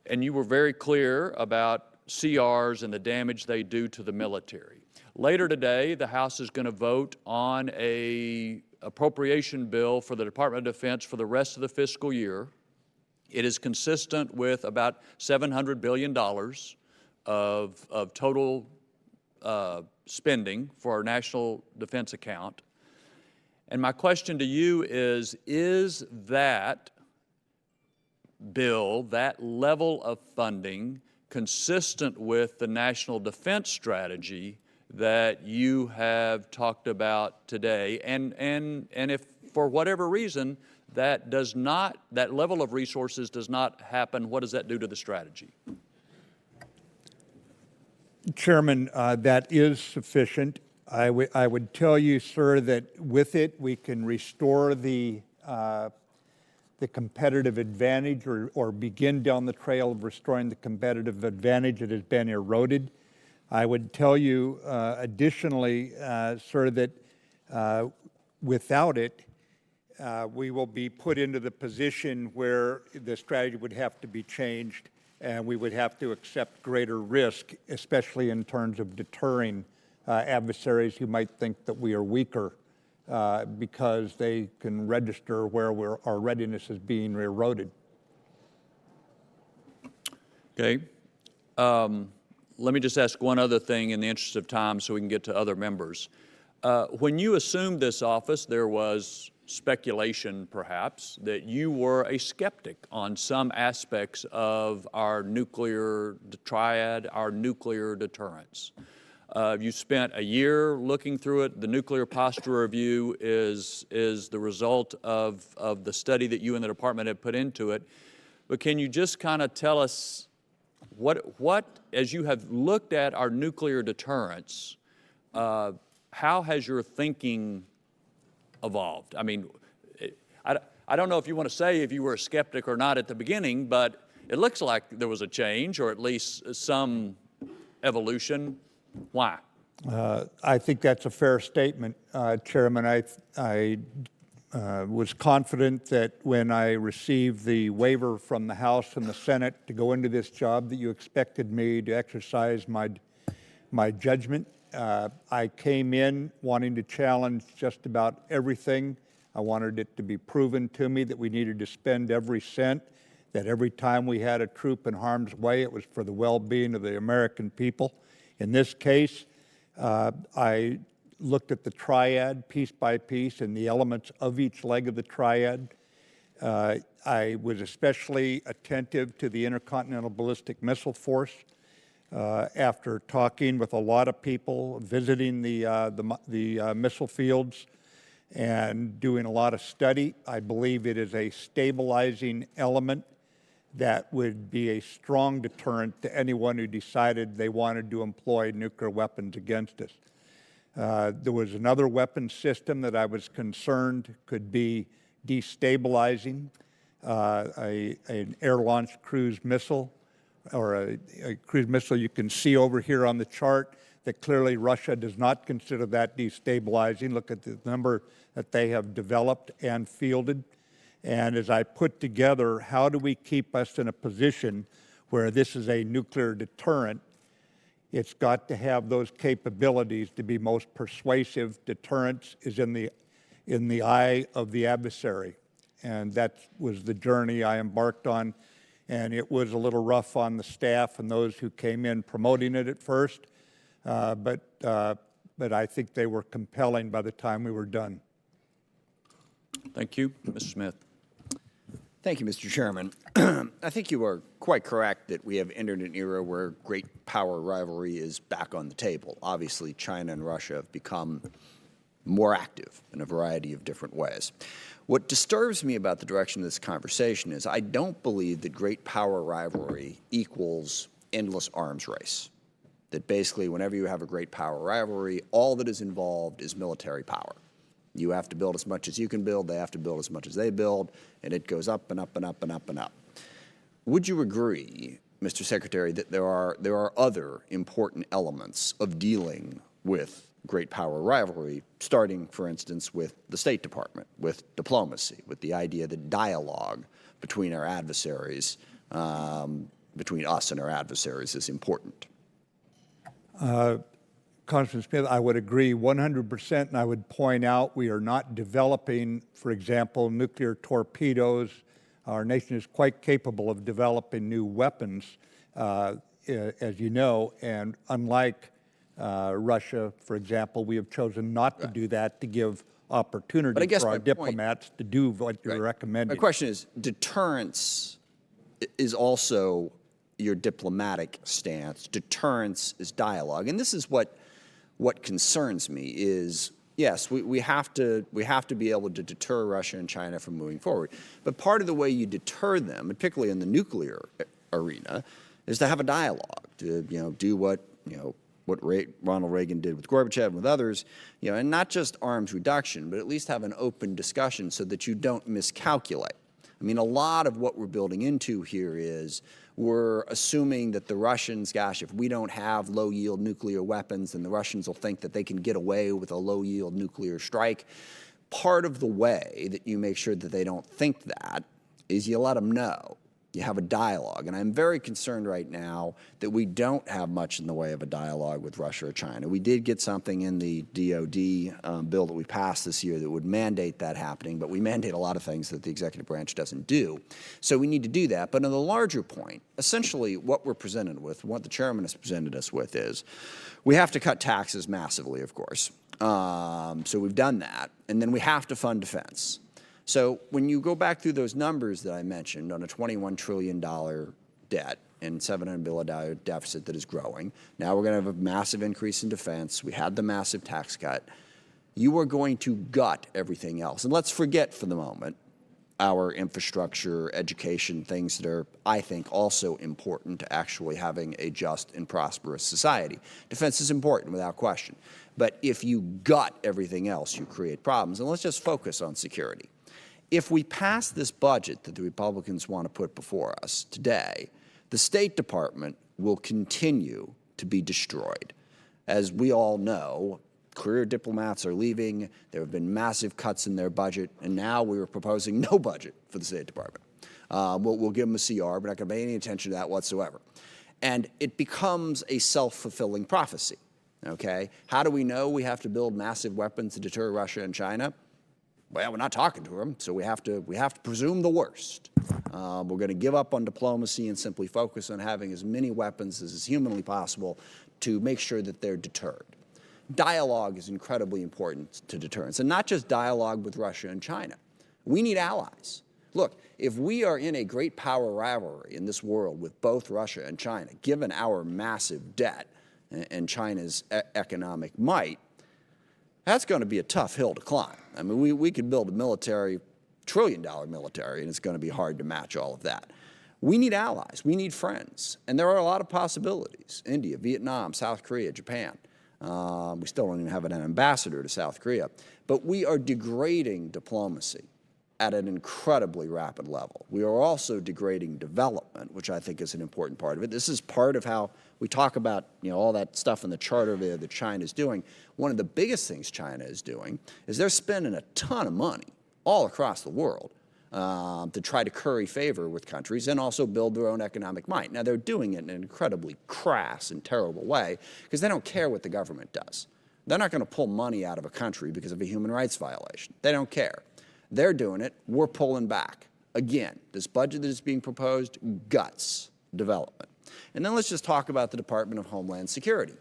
S1: you were very clear about CRs and the damage they do to the military. Later today, the House is going to vote on an appropriation bill for the Department of Defense for the rest of the fiscal year. It is consistent with about $700 billion of total spending for our national defense account. And my question to you is that bill, that level of funding, consistent with the national defense strategy that you have talked about today? And if for whatever reason that level of resources does not happen, what does that do to the strategy?
S3: Chairman, that is sufficient. I would tell you, sir, that with it we can restore the competitive advantage or begin down the trail of restoring the competitive advantage that has been eroded. I would tell you additionally, sir, that without it, we will be put into the position where the strategy would have to be changed and we would have to accept greater risk, especially in terms of deterring adversaries who might think that we are weaker because they can register where our readiness is being eroded.
S1: Okay. Let me just ask one other thing in the interest of time so we can get to other members. When you assumed this office, there was speculation, perhaps, that you were a skeptic on some aspects of our nuclear triad, our nuclear deterrence. You spent a year looking through it. The Nuclear Posture Review is the result of the study that you and the department have put into it. But can you just kind of tell us what, as you have looked at our nuclear deterrence, how has your thinking evolved? I mean, I don't know if you want to say if you were a skeptic or not at the beginning, but it looks like there was a change or at least some evolution. Why?
S3: I think that's a fair statement, Chairman. I was confident that when I received the waiver from the House and the Senate to go into this job that you expected me to exercise my judgment. I came in wanting to challenge just about everything. I wanted it to be proven to me that we needed to spend every cent, that every time we had a troop in harm's way, it was for the well-being of the American people. In this case, I looked at the triad piece by piece and the elements of each leg of the triad. I was especially attentive to the Intercontinental Ballistic Missile Force. After talking with a lot of people, visiting the missile fields, and doing a lot of study, I believe it is a stabilizing element that would be a strong deterrent to anyone who decided they wanted to employ nuclear weapons against us. There was another weapon system that I was concerned could be destabilizing, an air-launched cruise missile, or a cruise missile you can see over here on the chart that clearly Russia does not consider that destabilizing. Look at the number that they have developed and fielded. And as I put together, how do we keep us in a position where this is a nuclear deterrent? It's got to have those capabilities to be most persuasive. Deterrence is in the eye of the adversary. And that was the journey I embarked on. And it was a little rough on the staff and those who came in promoting it at first. But I think they were compelling by the time we were done.
S1: Thank you. Mr. Smith.
S2: Thank you, Mr. Chairman. I think you are quite correct that we have entered an era where great power rivalry is back on the table. Obviously, China and Russia have become more active in a variety of different ways. What disturbs me about the direction of this conversation is I don't believe that great power rivalry equals endless arms race. that basically whenever you have a great power rivalry, all that is involved is military power. You have to build as much as you can build, they have to build as much as they build, and it goes up and up and up and up and up. Would you agree, Mr. Secretary, that there are other important elements of dealing with great power rivalry, starting, for instance, with the State Department, with diplomacy, with the idea that dialogue between our adversaries, between us and our adversaries, is important?
S3: Congressman Smith, I would agree 100%, and I would point out we are not developing, for example, nuclear torpedoes. Our nation is quite capable of developing new weapons, as you know, and unlike Russia, for example, we have chosen not to do that to give opportunity for our diplomats to do what you're recommending.
S2: My question is, deterrence is also your diplomatic stance. Deterrence is dialogue. And this is what concerns me is, yes, we have to be able to deter Russia and China from moving forward. But part of the way you deter them, particularly in the nuclear arena, is to have a dialogue, to do what Ronald Reagan did with Gorbachev and with others, and not just arms reduction, but at least have an open discussion so that you don't miscalculate. I mean, a lot of what we're building into here is we're assuming that the Russians, gosh, if we don't have low-yield nuclear weapons, then the Russians will think that they can get away with a low-yield nuclear strike. Part of the way that you make sure that they don't think that is you let them know. You have a dialogue. And I'm very concerned right now that we don't have much in the way of a dialogue with Russia or China. We did get something in the DOD bill that we passed this year that would mandate that happening, but we mandate a lot of things that the executive branch doesn't do. So we need to do that. But on the larger point, essentially what we're presented with, what the chairman has presented us with is we have to cut taxes massively, of course. So we've done that. And then we have to fund defense. So when you go back through those numbers that I mentioned on a $21 trillion debt and $700 billion deficit that is growing, now we're going to have a massive increase in defense. We had the massive tax cut. You are going to gut everything else. And let's forget for the moment our infrastructure, education, things that are, I think, also important to actually having a just and prosperous society. Defense is important without question. But if you gut everything else, you create problems. And let's just focus on security. If we pass this budget that the Republicans want to put before us today, the State Department will continue to be destroyed. As we all know, career diplomats are leaving. There have been massive cuts in their budget, and now we are proposing no budget for the State Department. We'll give them a CR. We're not going to pay any attention to that whatsoever. And it becomes a self-fulfilling prophecy, okay? How do we know we have to build massive weapons to deter Russia and China? Well, we're not talking to them, so we have to presume the worst. We're going to give up on diplomacy and simply focus on having as many weapons as is humanly possible to make sure that they're deterred. Dialogue is incredibly important to deterrence, and not just dialogue with Russia and China. We need allies. Look, if we are in a great power rivalry in this world with both Russia and China, given our massive debt and China's economic might, that's going to be a tough hill to climb. I mean, we could build a military, trillion-dollar military, and it's going to be hard to match all of that. We need allies. We need friends. And there are a lot of possibilities. India, Vietnam, South Korea, Japan. We still don't even have an ambassador to South Korea. But we are degrading diplomacy at an incredibly rapid level. We are also degrading development, which I think is an important part of it. This is part of how we talk about, all that stuff in the charter there that China is doing. One of the biggest things China is doing is they're spending a ton of money all across the world to try to curry favor with countries and also build their own economic might. Now, they're doing it in an incredibly crass and terrible way because they don't care what the government does. They're not going to pull money out of a country because of a human rights violation. They don't care. They're doing it. We're pulling back. Again, this budget that is being proposed guts development. And then let's just talk about the Department of Homeland Security.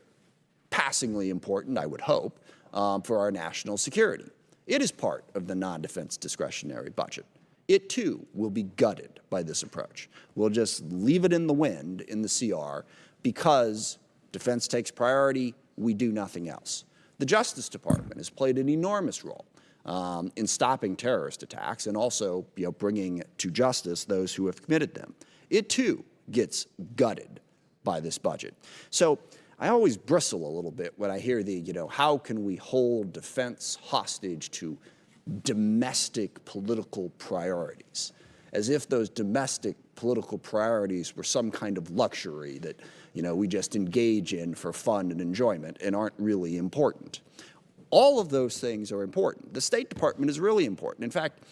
S2: Passingly important, I would hope, for our national security. It is part of the non-defense discretionary budget. It, too, will be gutted by this approach. We'll just leave it in the wind in the CR because defense takes priority, we do nothing else. The Justice Department has played an enormous role in stopping terrorist attacks and also bringing to justice those who have committed them. It, too, gets gutted by this budget. So I always bristle a little bit when I hear how can we hold defense hostage to domestic political priorities, as if those domestic political priorities were some kind of luxury that, we just engage in for fun and enjoyment and aren't really important. All of those things are important. The State Department is really important. In fact,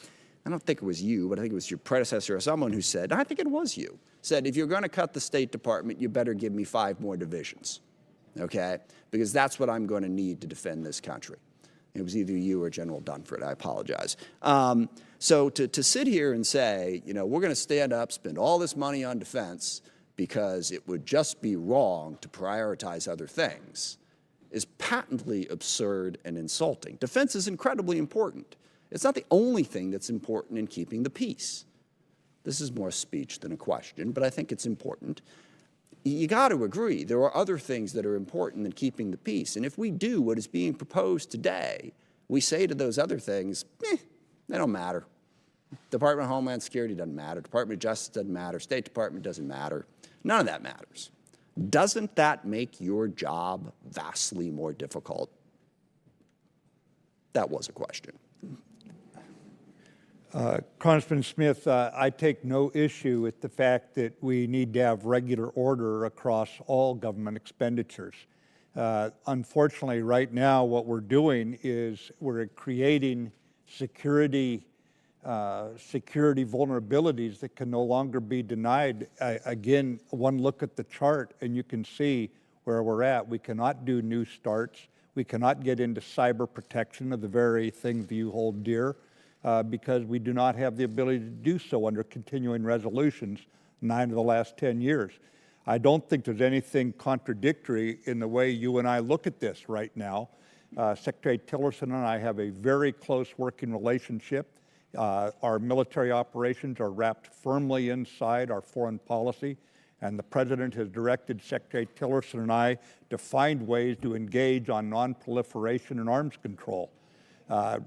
S2: I don't think it was you, but I think it was your predecessor or someone who said, I think it was you, said, if you're going to cut the State Department, you better give me 5 more divisions, okay? Because that's what I'm going to need to defend this country. It was either you or General Dunford. I apologize. So to sit here and say, we're going to stand up, spend all this money on defense because it would just be wrong to prioritize other things is patently absurd and insulting. Defense is incredibly important. It's not the only thing that's important in keeping the peace. This is more speech than a question, but I think it's important. You got to agree, there are other things that are important than keeping the peace. And if we do what is being proposed today, we say to those other things, they don't matter. Department of Homeland Security doesn't matter. Department of Justice doesn't matter. State Department doesn't matter. None of that matters. Doesn't that make your job vastly more difficult? That was a question.
S3: Congressman Smith, I take no issue with the fact that we need to have regular order across all government expenditures. Unfortunately, right now, what we're doing is we're creating security vulnerabilities that can no longer be denied. Again, one look at the chart and you can see where we're at. We cannot do new starts. We cannot get into cyber protection of the very things that you hold dear. Because we do not have the ability to do so under continuing resolutions 9 of the last 10 years. I don't think there's anything contradictory in the way you and I look at this right now. Secretary Tillerson and I have a very close working relationship. Our military operations are wrapped firmly inside our foreign policy, and the President has directed Secretary Tillerson and I to find ways to engage on non-proliferation and arms control.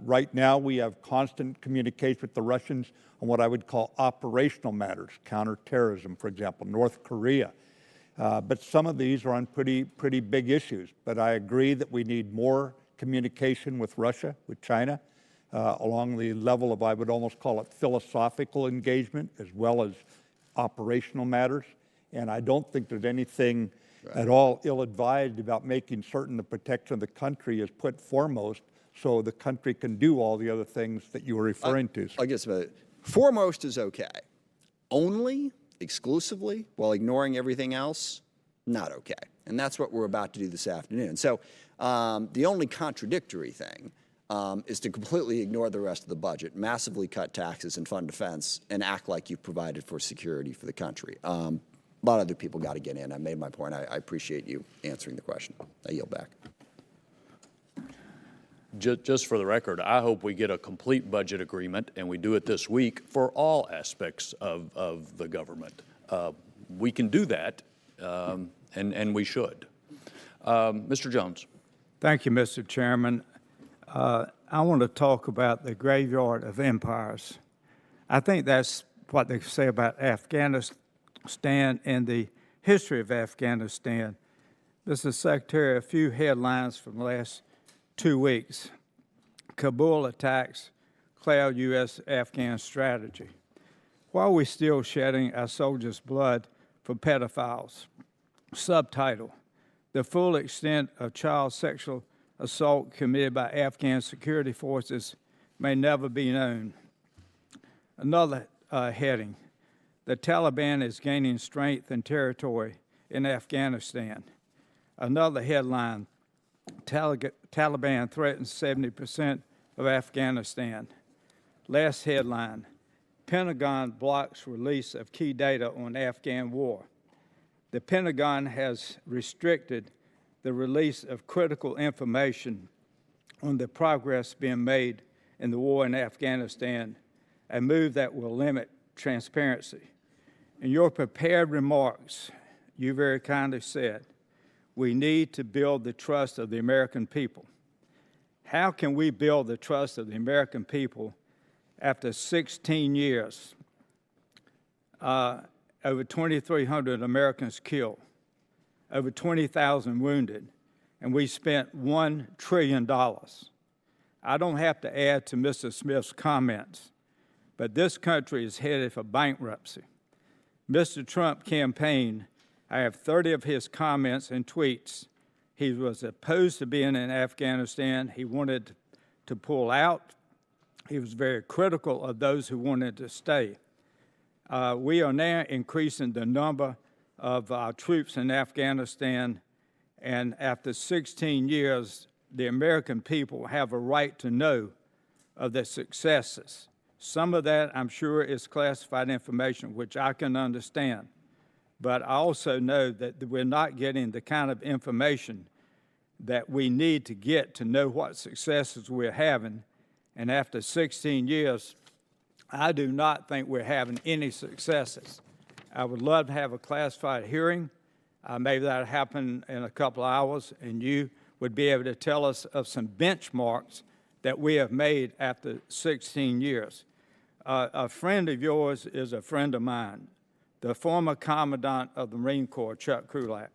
S3: Right now, we have constant communication with the Russians on what I would call operational matters, counterterrorism, for example, North Korea. But some of these are on pretty big issues. But I agree that we need more communication with Russia, with China, along the level of, I would almost call it philosophical engagement, as well as operational matters. And I don't think there's anything at all ill-advised about making certain the protection of the country is put foremost, so the country can do all the other things that you were referring to.
S2: I guess foremost is okay. Only, exclusively, while ignoring everything else, not okay. And that's what we're about to do this afternoon. So the only contradictory thing is to completely ignore the rest of the budget, massively cut taxes and fund defense, and act like you've provided for security for the country. A lot of other people got to get in. I made my point. I appreciate you answering the question. I yield back.
S1: Just for the record, I hope we get a complete budget agreement, and we do it this week for all aspects of the government. We can do that, and we should. Mr. Jones.
S5: Thank you, Mr. Chairman. I want to talk about the graveyard of empires. I think that's what they say about Afghanistan and the history of Afghanistan. Mr. Secretary, a few headlines from the last 2 weeks. Kabul attacks cloud U.S.-Afghan strategy. Why are we still shedding our soldiers' blood for pedophiles? Subtitle, the full extent of child sexual assault committed by Afghan security forces may never be known. Another heading, the Taliban is gaining strength and territory in Afghanistan. Another headline, Taliban threatens 70% of Afghanistan. Last headline, Pentagon blocks release of key data on Afghan war. The Pentagon has restricted the release of critical information on the progress being made in the war in Afghanistan, a move that will limit transparency. In your prepared remarks, you very kindly said, we need to build the trust of the American people. How can we build the trust of the American people after 16 years, over 2,300 Americans killed, over 20,000 wounded, and we spent $1 trillion. I don't have to add to Mr. Smith's comments, but this country is headed for bankruptcy. Mr. Trump campaigned. I have 30 of his comments and tweets. He was opposed to being in Afghanistan. He wanted to pull out. He was very critical of those who wanted to stay. We are now increasing the number of our troops in Afghanistan, and after 16 years, the American people have a right to know of the successes. Some of that, I'm sure, is classified information, which I can understand. But I also know that we're not getting the kind of information that we need to get to know what successes we're having. And after 16 years, I do not think we're having any successes. I would love to have a classified hearing. Maybe that'll happen in a couple of hours, and you would be able to tell us of some benchmarks that we have made after 16 years. A friend of yours is a friend of mine, the former Commandant of the Marine Corps, Chuck Krulak.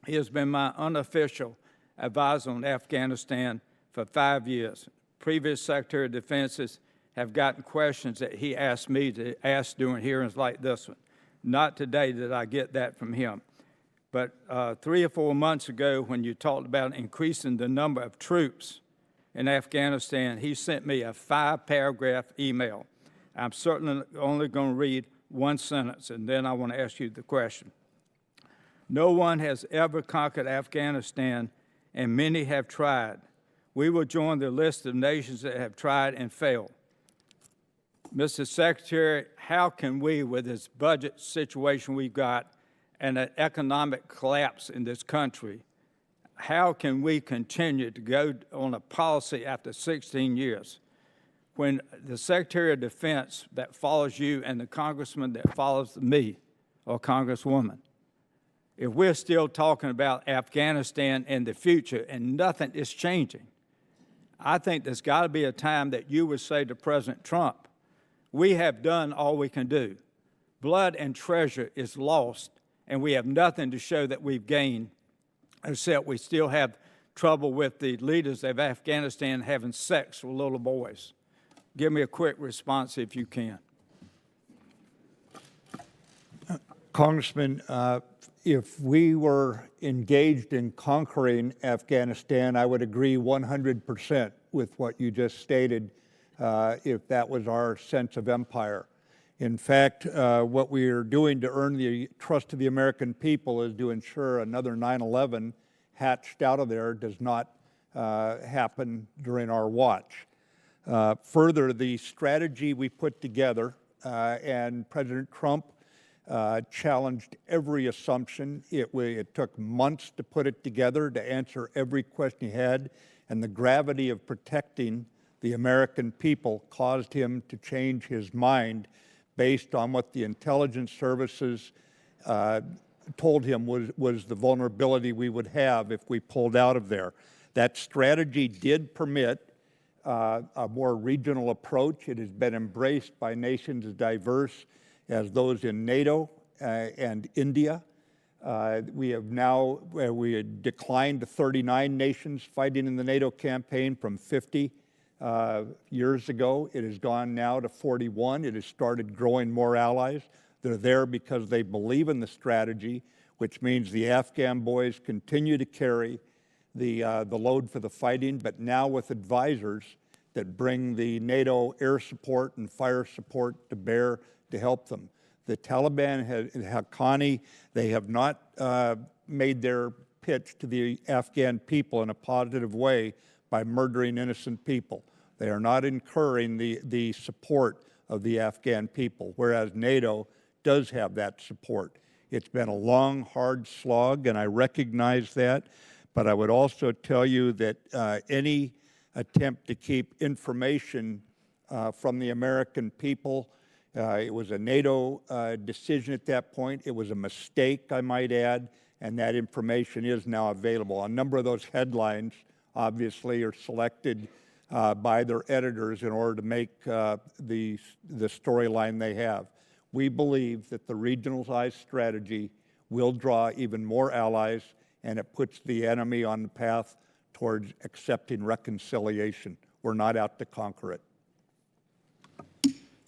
S5: He has been my unofficial advisor on Afghanistan for 5 years. Previous Secretary of Defenses have gotten questions that he asked me to ask during hearings like this one. Not today did I get that from him. But 3 or 4 months ago, when you talked about increasing the number of troops in Afghanistan, he sent me a 5-paragraph email. I'm certainly only going to read one sentence, and then I want to ask you the question. No one has ever conquered Afghanistan, and many have tried. We will join the list of nations that have tried and failed. Mr. Secretary, how can we, with this budget situation we've got and an economic collapse in this country, how can we continue to go on a policy after 16 years when the Secretary of Defense that follows you and the congressman that follows me or congresswoman, if we're still talking about Afghanistan and the future and nothing is changing, I think there's got to be a time that you would say to President Trump, we have done all we can do. Blood and treasure is lost, and we have nothing to show that we've gained, except we still have trouble with the leaders of Afghanistan having sex with little boys. Give me a quick response if you can.
S3: Congressman, if we were engaged in conquering Afghanistan, I would agree 100% with what you just stated, if that was our sense of empire. In fact, what we are doing to earn the trust of the American people is to ensure another 9/11 hatched out of there does not happen during our watch. Further, the strategy we put together, and President Trump challenged every assumption. It took months to put it together, to answer every question he had, and the gravity of protecting the American people caused him to change his mind based on what the intelligence services told him was the vulnerability we would have if we pulled out of there. That strategy did permit a more regional approach. It has been embraced by nations as diverse as those in NATO and India. We had declined to 39 nations fighting in the NATO campaign from 50 years ago. It has gone now to 41. It has started growing more allies. They're there because they believe in the strategy, which means the Afghan boys continue to carry the load for the fighting, but now with advisors that bring the NATO air support and fire support to bear to help them. The Taliban, Haqqani, they have not made their pitch to the Afghan people in a positive way by murdering innocent people. They are not incurring the support of the Afghan people, whereas NATO does have that support. It's been a long, hard slog, and I recognize that, but I would also tell you that any attempt to keep information from the American people, it was a NATO decision at that point. It was a mistake, I might add, and that information is now available. A number of those headlines, obviously, are selected by their editors in order to make the storyline they have. We believe that the regionalized strategy will draw even more allies, and it puts the enemy on the path towards accepting reconciliation. We're not out to conquer it.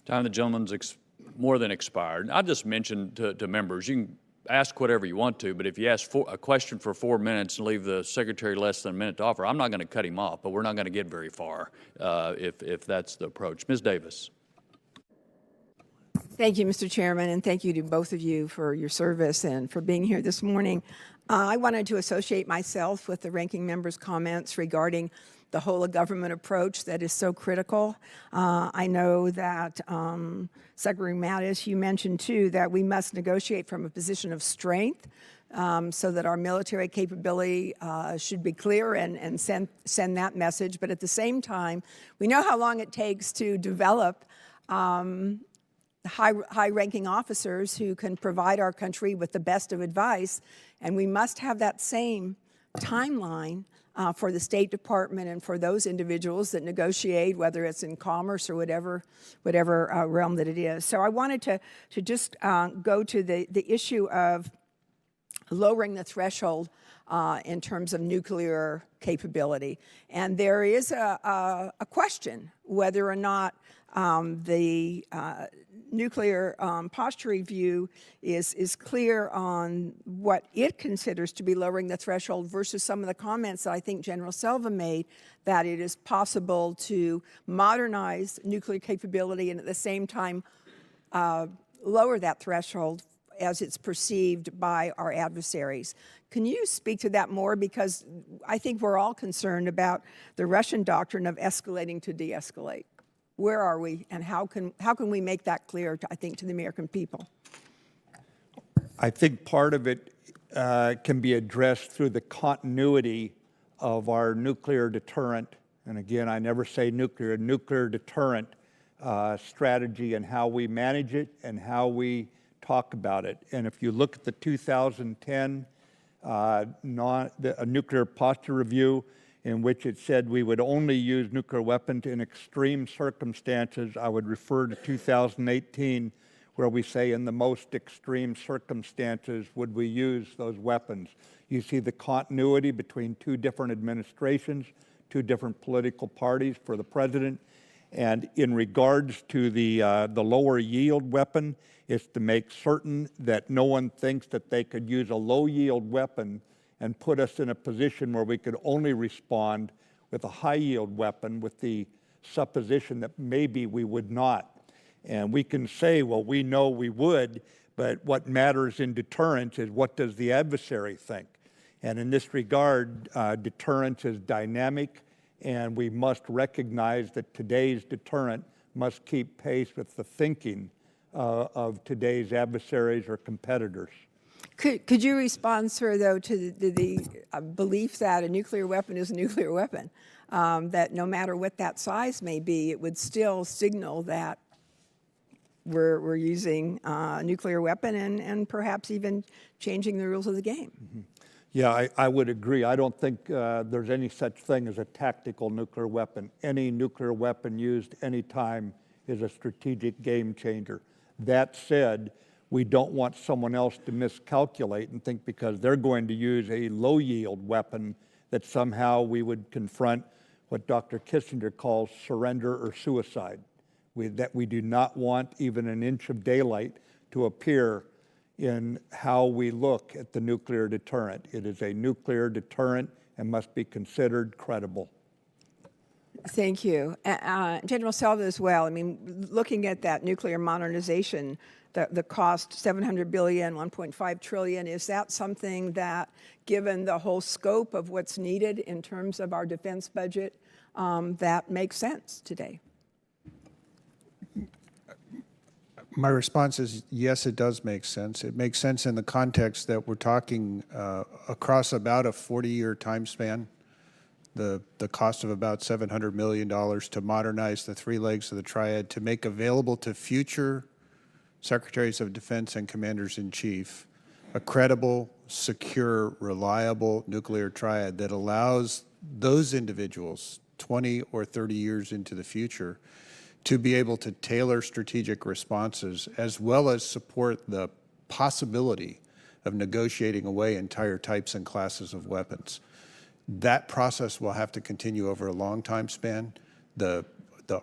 S1: Time of the gentleman's more than expired. I'll just mention to members, you can ask whatever you want to, but if you ask a question for 4 minutes and leave the secretary less than a minute to offer, I'm not going to cut him off, but we're not going to get very far if that's the approach. Ms. Davis.
S6: Thank you, Mr. Chairman, and thank you to both of you for your service and for being here this morning. I wanted to associate myself with the ranking member's comments regarding the whole of government approach that is so critical. I know that Secretary Mattis, you mentioned too that we must negotiate from a position of strength so that our military capability should be clear and send that message. But at the same time, we know how long it takes to develop high-ranking officers who can provide our country with the best of advice, and we must have that same timeline for the State Department and for those individuals that negotiate, whether it's in commerce or whatever realm that it is. So I wanted to just go to the issue of lowering the threshold in terms of nuclear capability. And there is a question whether or not the nuclear posture review is clear on what it considers to be lowering the threshold versus some of the comments that I think General Selva made, that it is possible to modernize nuclear capability and at the same time lower that threshold as it's perceived by our adversaries. Can you speak to that more? Because I think we're all concerned about the Russian doctrine of escalating to de-escalate. Where are we, and how can we make that clear, I think, to the American people?
S3: I think part of it can be addressed through the continuity of our nuclear deterrent, and again, I never say nuclear deterrent strategy and how we manage it and how we talk about it. And if you look at the 2010 nuclear posture review, in which it said we would only use nuclear weapons in extreme circumstances, I would refer to 2018, where we say in the most extreme circumstances would we use those weapons. You see the continuity between two different administrations, two different political parties for the president. And in regards to the lower yield weapon, it's to make certain that no one thinks that they could use a low yield weapon and put us in a position where we could only respond with a high-yield weapon with the supposition that maybe we would not. And we can say, well, we know we would, but what matters in deterrence is what does the adversary think? And in this regard, deterrence is dynamic, and we must recognize that today's deterrent must keep pace with the thinking of today's adversaries or competitors.
S6: Could you respond, sir, though, to the belief that a nuclear weapon is a nuclear weapon, that no matter what that size may be, it would still signal that we're using a nuclear weapon and perhaps even changing the rules of the game?
S3: Mm-hmm. Yeah, I would agree. I don't think there's any such thing as a tactical nuclear weapon. Any nuclear weapon used anytime is a strategic game changer. That said, we don't want someone else to miscalculate and think because they're going to use a low-yield weapon that somehow we would confront what Dr. Kissinger calls surrender or suicide. That we do not want even an inch of daylight to appear in how we look at the nuclear deterrent. It is a nuclear deterrent and must be considered credible.
S6: Thank you. General Selva as well. I mean, looking at that nuclear modernization, the cost, $700 billion, $1.5 trillion, is that something that, given the whole scope of what's needed in terms of our defense budget, that makes sense today?
S4: My response is yes, it does make sense. It makes sense in the context that we're talking across about a 40-year time span, the cost of about $700 million to modernize the three legs of the triad, to make available to future Secretaries of Defense and Commanders-in-Chief a credible, secure, reliable nuclear triad that allows those individuals 20 or 30 years into the future to be able to tailor strategic responses as well as support the possibility of negotiating away entire types and classes of weapons. That process will have to continue over a long time span. The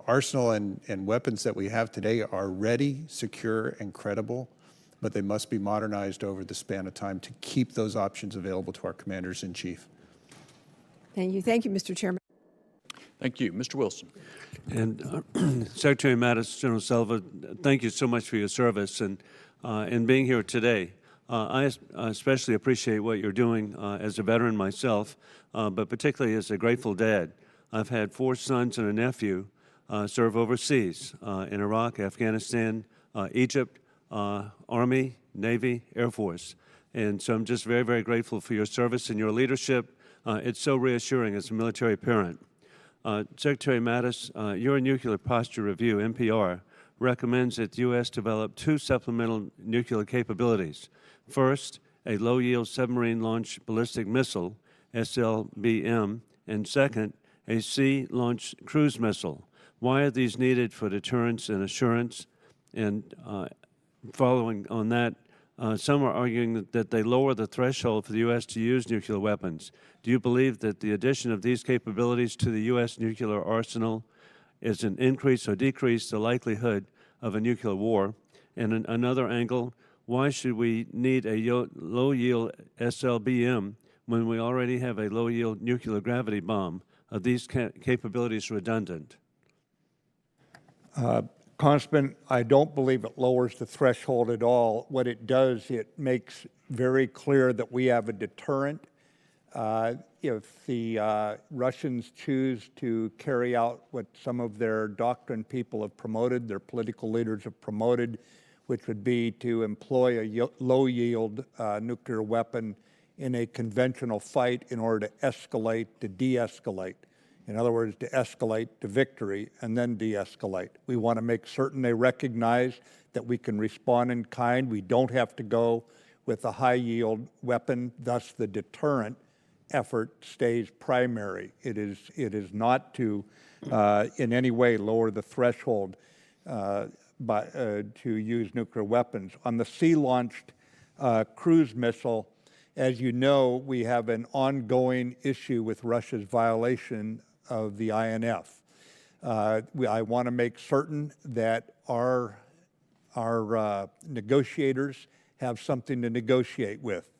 S4: arsenal and weapons that we have today are ready, secure, and credible, but they must be modernized over the span of time to keep those options available to our commanders-in-chief.
S6: Thank you. Thank you, Mr. Chairman.
S1: Thank you. Mr. Wilson.
S7: And Secretary Mattis, General Selva, thank you so much for your service and being here today. I especially appreciate what you're doing as a veteran myself, but particularly as a grateful dad. I've had 4 sons and a nephew serve overseas in Iraq, Afghanistan, Egypt, Army, Navy, Air Force. And so I'm just very, very grateful for your service and your leadership. It's so reassuring as a military parent. Secretary Mattis, your Nuclear Posture Review, NPR, recommends that the U.S. develop 2 supplemental nuclear capabilities. First, a low-yield submarine-launched ballistic missile, SLBM, and second, a sea-launched cruise missile. Why are these needed for deterrence and assurance? And following on that, some are arguing that they lower the threshold for the U.S. to use nuclear weapons. Do you believe that the addition of these capabilities to the U.S. nuclear arsenal is an increase or decrease the likelihood of a nuclear war? And in another angle, why should we need a low-yield SLBM when we already have a low-yield nuclear gravity bomb? Are these capabilities redundant?
S3: Congressman, I don't believe it lowers the threshold at all. What it does, it makes very clear that we have a deterrent. If the Russians choose to carry out what some of their doctrine people have promoted, their political leaders have promoted, which would be to employ a low-yield nuclear weapon in a conventional fight in order to escalate, to de-escalate. In other words, to escalate to victory and then de-escalate. We want to make certain they recognize that we can respond in kind. We don't have to go with a high-yield weapon, thus the deterrent effort stays primary. It is not to in any way lower the threshold to use nuclear weapons. On the sea-launched cruise missile, as you know, we have an ongoing issue with Russia's violation of the INF. I want to make certain that our negotiators have something to negotiate with,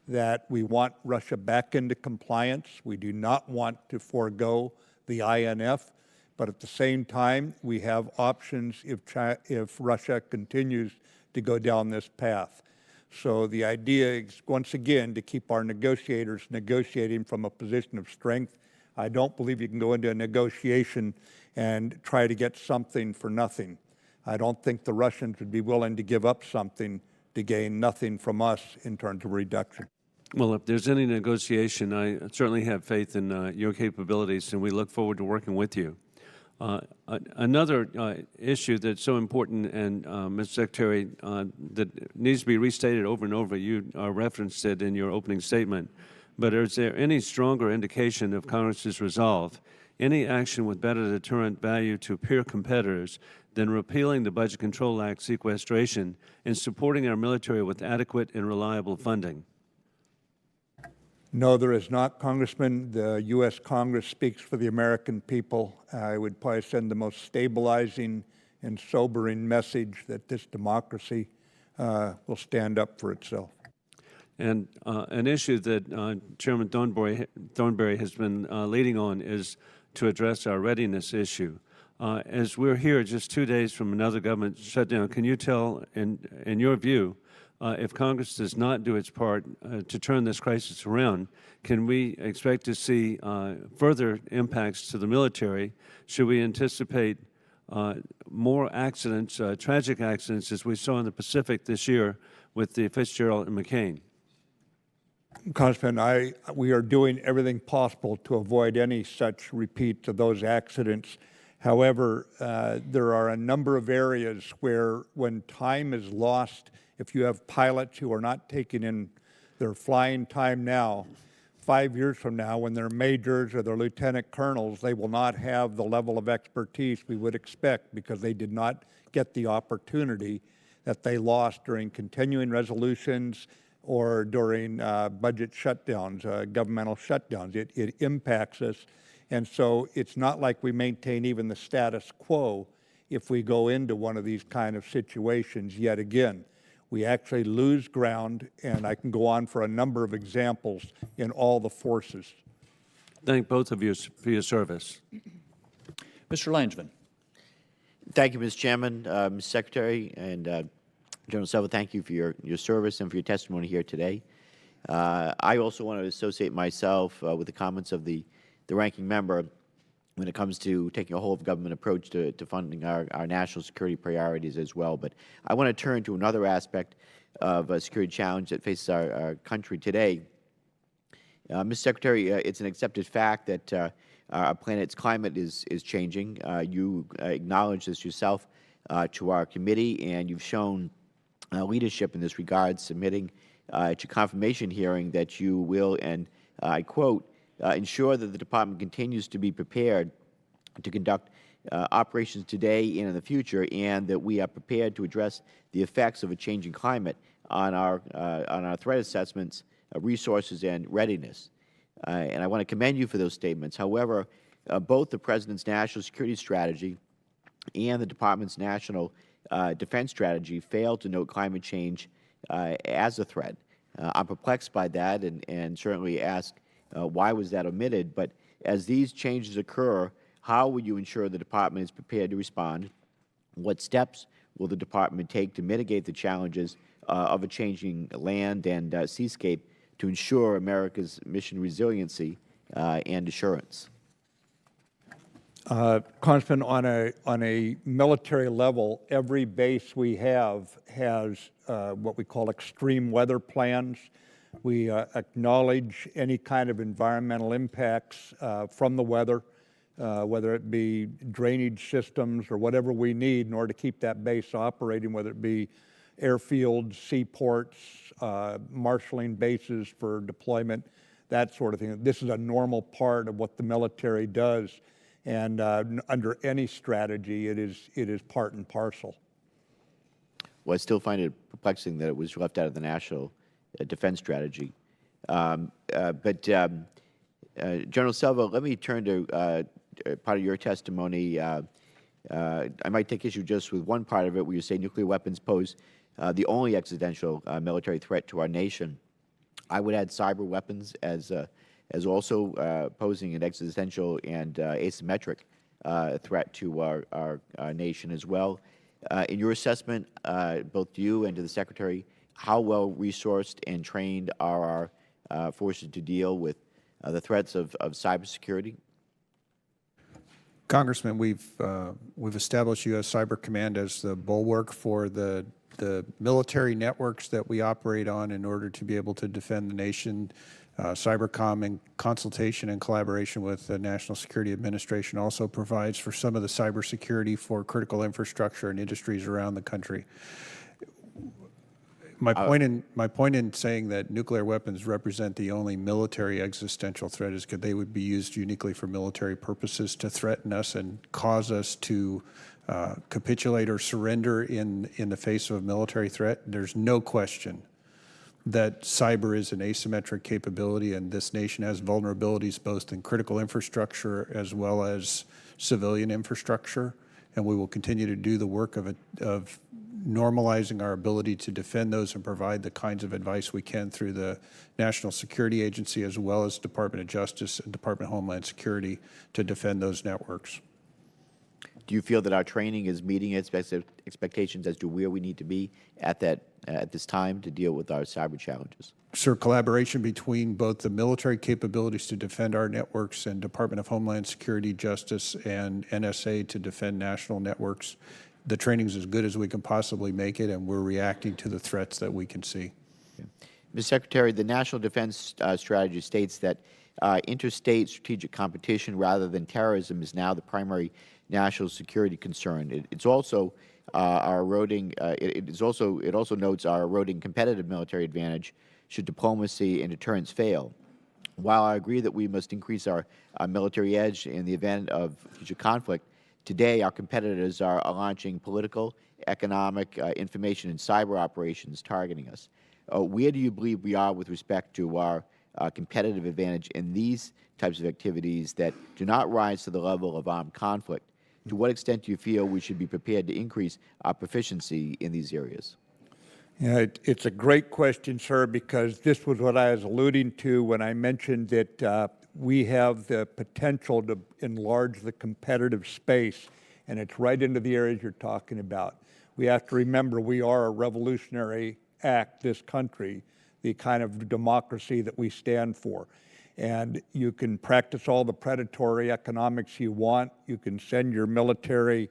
S3: that we want Russia back into compliance. We do not want to forego the INF, but at the same time, we have options if Russia continues to go down this path. So the idea is, once again, to keep our negotiators negotiating from a position of strength. I don't believe you can go into a negotiation and try to get something for nothing. I don't think the Russians would be willing to give up something to gain nothing from us in terms of reduction.
S7: Well, if there's any negotiation, I certainly have faith in your capabilities, and we look forward to working with you. Another issue that's so important, and Mr. Secretary, that needs to be restated over and over, you referenced it in your opening statement, but is there any stronger indication of Congress's resolve, any action with better deterrent value to peer competitors than repealing the Budget Control Act sequestration and supporting our military with adequate and reliable funding?
S3: No, there is not, Congressman. The U.S. Congress speaks for the American people. I would probably send the most stabilizing and sobering message that this democracy will stand up for itself.
S7: And an issue that Chairman Thornberry has been leading on is to address our readiness issue. As we're here just 2 days from another government shutdown, can you tell, in your view, if Congress does not do its part to turn this crisis around, can we expect to see further impacts to the military? Should we anticipate more accidents, tragic accidents, as we saw in the Pacific this year with the Fitzgerald and McCain?
S3: Congressman, we are doing everything possible to avoid any such repeat of those accidents. However, there are a number of areas where when time is lost, if you have pilots who are not taking in their flying time now, 5 years from now, when they're majors or they're lieutenant colonels, they will not have the level of expertise we would expect because they did not get the opportunity that they lost during continuing resolutions or during budget shutdowns, governmental shutdowns. It impacts us. And so it's not like we maintain even the status quo if we go into one of these kind of situations yet again. We actually lose ground, and I can go on for a number of examples in all the forces.
S7: Thank both of you for your service.
S1: Mr. Langsman.
S8: Thank you, Mr. Chairman, Mr. Secretary, and General Selva, thank you for your service and for your testimony here today. I also want to associate myself with the comments of the ranking member when it comes to taking a whole-of-government approach to funding our national security priorities as well. But I want to turn to another aspect of a security challenge that faces our country today. Mr. Secretary, it's an accepted fact that our planet's climate is changing. You acknowledge this yourself to our committee, and you've shown leadership in this regard, submitting at your confirmation hearing that you will, and I quote, ensure that the Department continues to be prepared to conduct operations today and in the future, and that we are prepared to address the effects of a changing climate on our threat assessments, resources, and readiness. And I want to commend you for those statements. However, both the President's national security strategy and the Department's national defense strategy fail to note climate change as a threat. I'm perplexed by that, and certainly ask why was that omitted. But as these changes occur, how will you ensure the Department is prepared to respond? What steps will the Department take to mitigate the challenges of a changing land and seascape to ensure America's mission resiliency and assurance?
S3: Congressman, on a military level, every base we have has what we call extreme weather plans. We acknowledge any kind of environmental impacts from the weather, whether it be drainage systems or whatever we need in order to keep that base operating, whether it be airfields, seaports, marshaling bases for deployment, that sort of thing. This is a normal part of what the military does, and under any strategy, it is part and parcel.
S8: Well, I still find it perplexing that it was left out of the national defense strategy. General Selva, let me turn to part of your testimony. I might take issue just with one part of it, where you say nuclear weapons pose the only existential military threat to our nation. I would add cyber weapons as also posing an existential and asymmetric threat to our nation as well. In your assessment, both to you and to the Secretary, how well resourced and trained are our forces to deal with the threats of cybersecurity?
S4: Congressman, we've established U.S. Cyber Command as the bulwark for the military networks that we operate on in order to be able to defend the nation. Cybercom, in consultation and collaboration with the National Security Administration, also provides for some of the cybersecurity for critical infrastructure and industries around the country. My point in saying that nuclear weapons represent the only military existential threat is that they would be used uniquely for military purposes to threaten us and cause us to capitulate or surrender in the face of a military threat. There's no question that cyber is an asymmetric capability, and this nation has vulnerabilities both in critical infrastructure as well as civilian infrastructure, and we will continue to do the work of normalizing our ability to defend those and provide the kinds of advice we can through the National Security Agency as well as Department of Justice and Department of Homeland Security to defend those networks.
S8: Do you feel that our training is meeting expectations as to where we need to be at this time to deal with our cyber challenges?
S4: Sir, collaboration between both the military capabilities to defend our networks and Department of Homeland Security, Justice, and NSA to defend national networks. The training's as good as we can possibly make it, and we're reacting to the threats that we can see.
S8: Okay. Mr. Secretary, the National Defense Strategy states that interstate strategic competition rather than terrorism is now the primary national security concern. It's also our eroding. It also notes our eroding competitive military advantage should diplomacy and deterrence fail. While I agree that we must increase our military edge in the event of future conflict, today our competitors are launching political, economic, information, and cyber operations targeting us. where do you believe we are with respect to our competitive advantage in these types of activities that do not rise to the level of armed conflict? To what extent do you feel we should be prepared to increase our proficiency in these areas?
S3: Yeah, it's a great question, sir, because this was what I was alluding to when I mentioned that we have the potential to enlarge the competitive space, and it's right into the areas you're talking about. We have to remember we are a revolutionary act, this country, the kind of democracy that we stand for. And you can practice all the predatory economics you want. You can send your military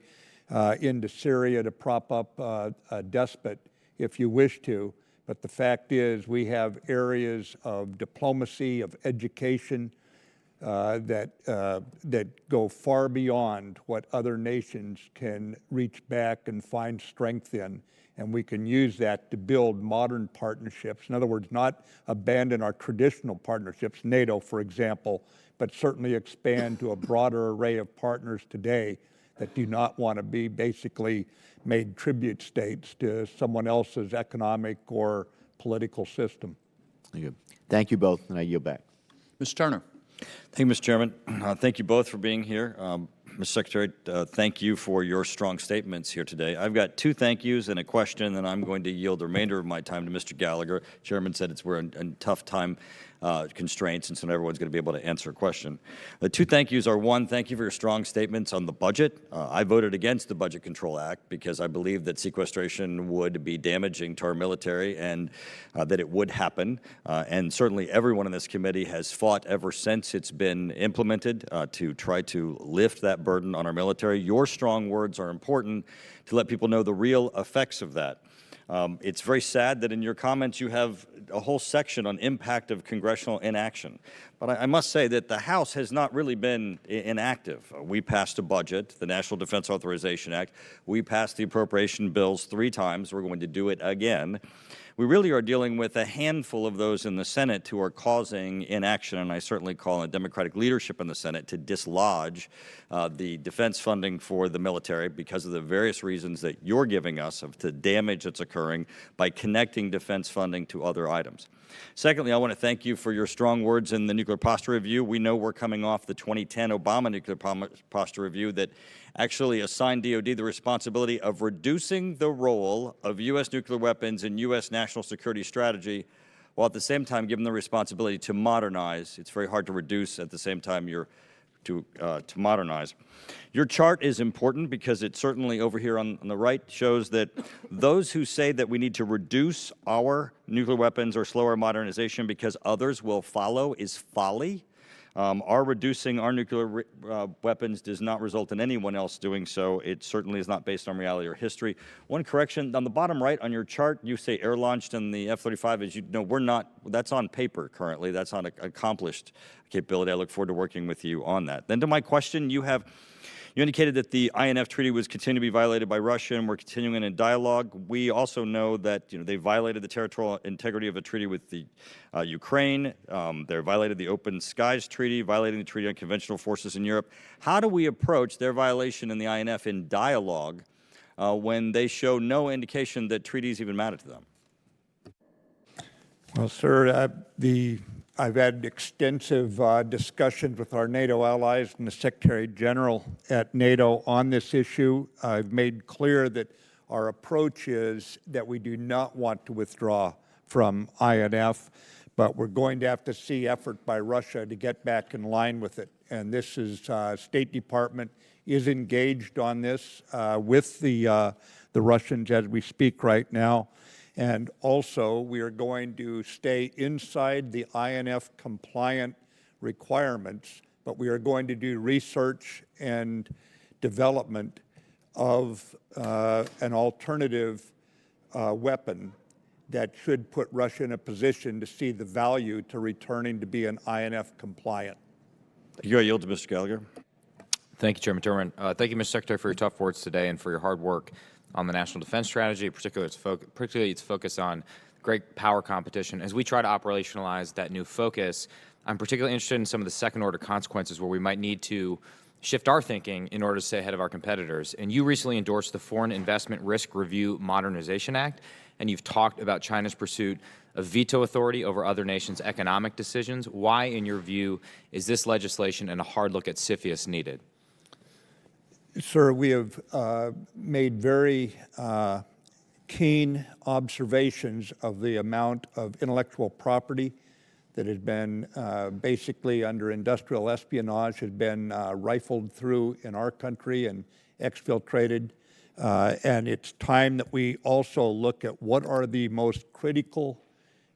S3: into Syria to prop up a despot if you wish to. But the fact is we have areas of diplomacy, of education that go far beyond what other nations can reach back and find strength in. And we can use that to build modern partnerships. In other words, not abandon our traditional partnerships, NATO, for example, but certainly expand to a broader array of partners today that do not want to be basically made tribute states to someone else's economic or political system.
S8: Thank you both, and I yield back.
S1: Mr. Turner.
S9: Thank you, Mr. Chairman. Thank you both for being here. Mr. Secretary, thank you for your strong statements here today. I've got two thank yous and a question, and I'm going to yield the remainder of my time to Mr. Gallagher. Chairman said we're in tough time constraints, and so not everyone's going to be able to answer a question. The two thank yous are, one, thank you for your strong statements on the budget. I voted against the Budget Control Act because I believe that sequestration would be damaging to our military and that it would happen. And certainly everyone in this committee has fought ever since it's been implemented to try to lift that burden on our military. Your strong words are important to let people know the real effects of that. It's very sad that in your comments you have a whole section on impact of congressional inaction. But I must say that the House has not really been inactive. We passed a budget, the National Defense Authorization Act. We passed the appropriation bills 3 times. We're going to do it again. We really are dealing with a handful of those in the Senate who are causing inaction, and I certainly call on the Democratic leadership in the Senate to dislodge the defense funding for the military because of the various reasons that you're giving us of the damage that's occurring by connecting defense funding to other items. Secondly, I want to thank you for your strong words in the Nuclear Posture Review. We know we're coming off the 2010 Obama Nuclear Posture Review that actually assigned DOD the responsibility of reducing the role of U.S. nuclear weapons in U.S. national security strategy, while at the same time giving the responsibility to modernize. It's very hard to reduce at the same time to modernize. Your chart is important because it certainly over here on the right shows that those who say that we need to reduce our nuclear weapons or slow our modernization because others will follow is folly. Our reducing our nuclear weapons does not result in anyone else doing so. It certainly is not based on reality or history. One correction, on the bottom right on your chart, you say air-launched and the F-35. As you know, we're not, that's on paper currently. That's not an accomplished capability. I look forward to working with you on that. Then to my question, you indicated that the INF Treaty was continuing to be violated by Russia, and we're continuing in dialogue. We also know that they violated the territorial integrity of a treaty with the Ukraine. They violated the Open Skies Treaty, violating the Treaty on Conventional Forces in Europe. How do we approach their violation in the INF in dialogue when they show no indication that treaties even matter to them?
S3: Well, sir, I've had extensive discussions with our NATO allies and the Secretary General at NATO on this issue. I've made clear that our approach is that we do not want to withdraw from INF, but we're going to have to see effort by Russia to get back in line with it. And this is, State Department is engaged on this with the Russians as we speak right now. And also, we are going to stay inside the INF compliant requirements, but we are going to do research and development of an alternative weapon that should put Russia in a position to see the value to returning to be an INF compliant.
S9: You yield to Mr. Gallagher.
S10: Thank you, Chairman Turman. Thank you, Mr. Secretary, for your tough words today and for your hard work on the National Defense Strategy, particularly its focus on great power competition. As we try to operationalize that new focus, I'm particularly interested in some of the second-order consequences where we might need to shift our thinking in order to stay ahead of our competitors. And you recently endorsed the Foreign Investment Risk Review Modernization Act. and you've talked about China's pursuit of veto authority over other nations' economic decisions. Why, in your view, is this legislation and a hard look at CFIUS needed?
S3: Sir, we have made very keen observations of the amount of intellectual property that has been basically under industrial espionage, has been rifled through in our country and exfiltrated. And it's time that we also look at what are the most critical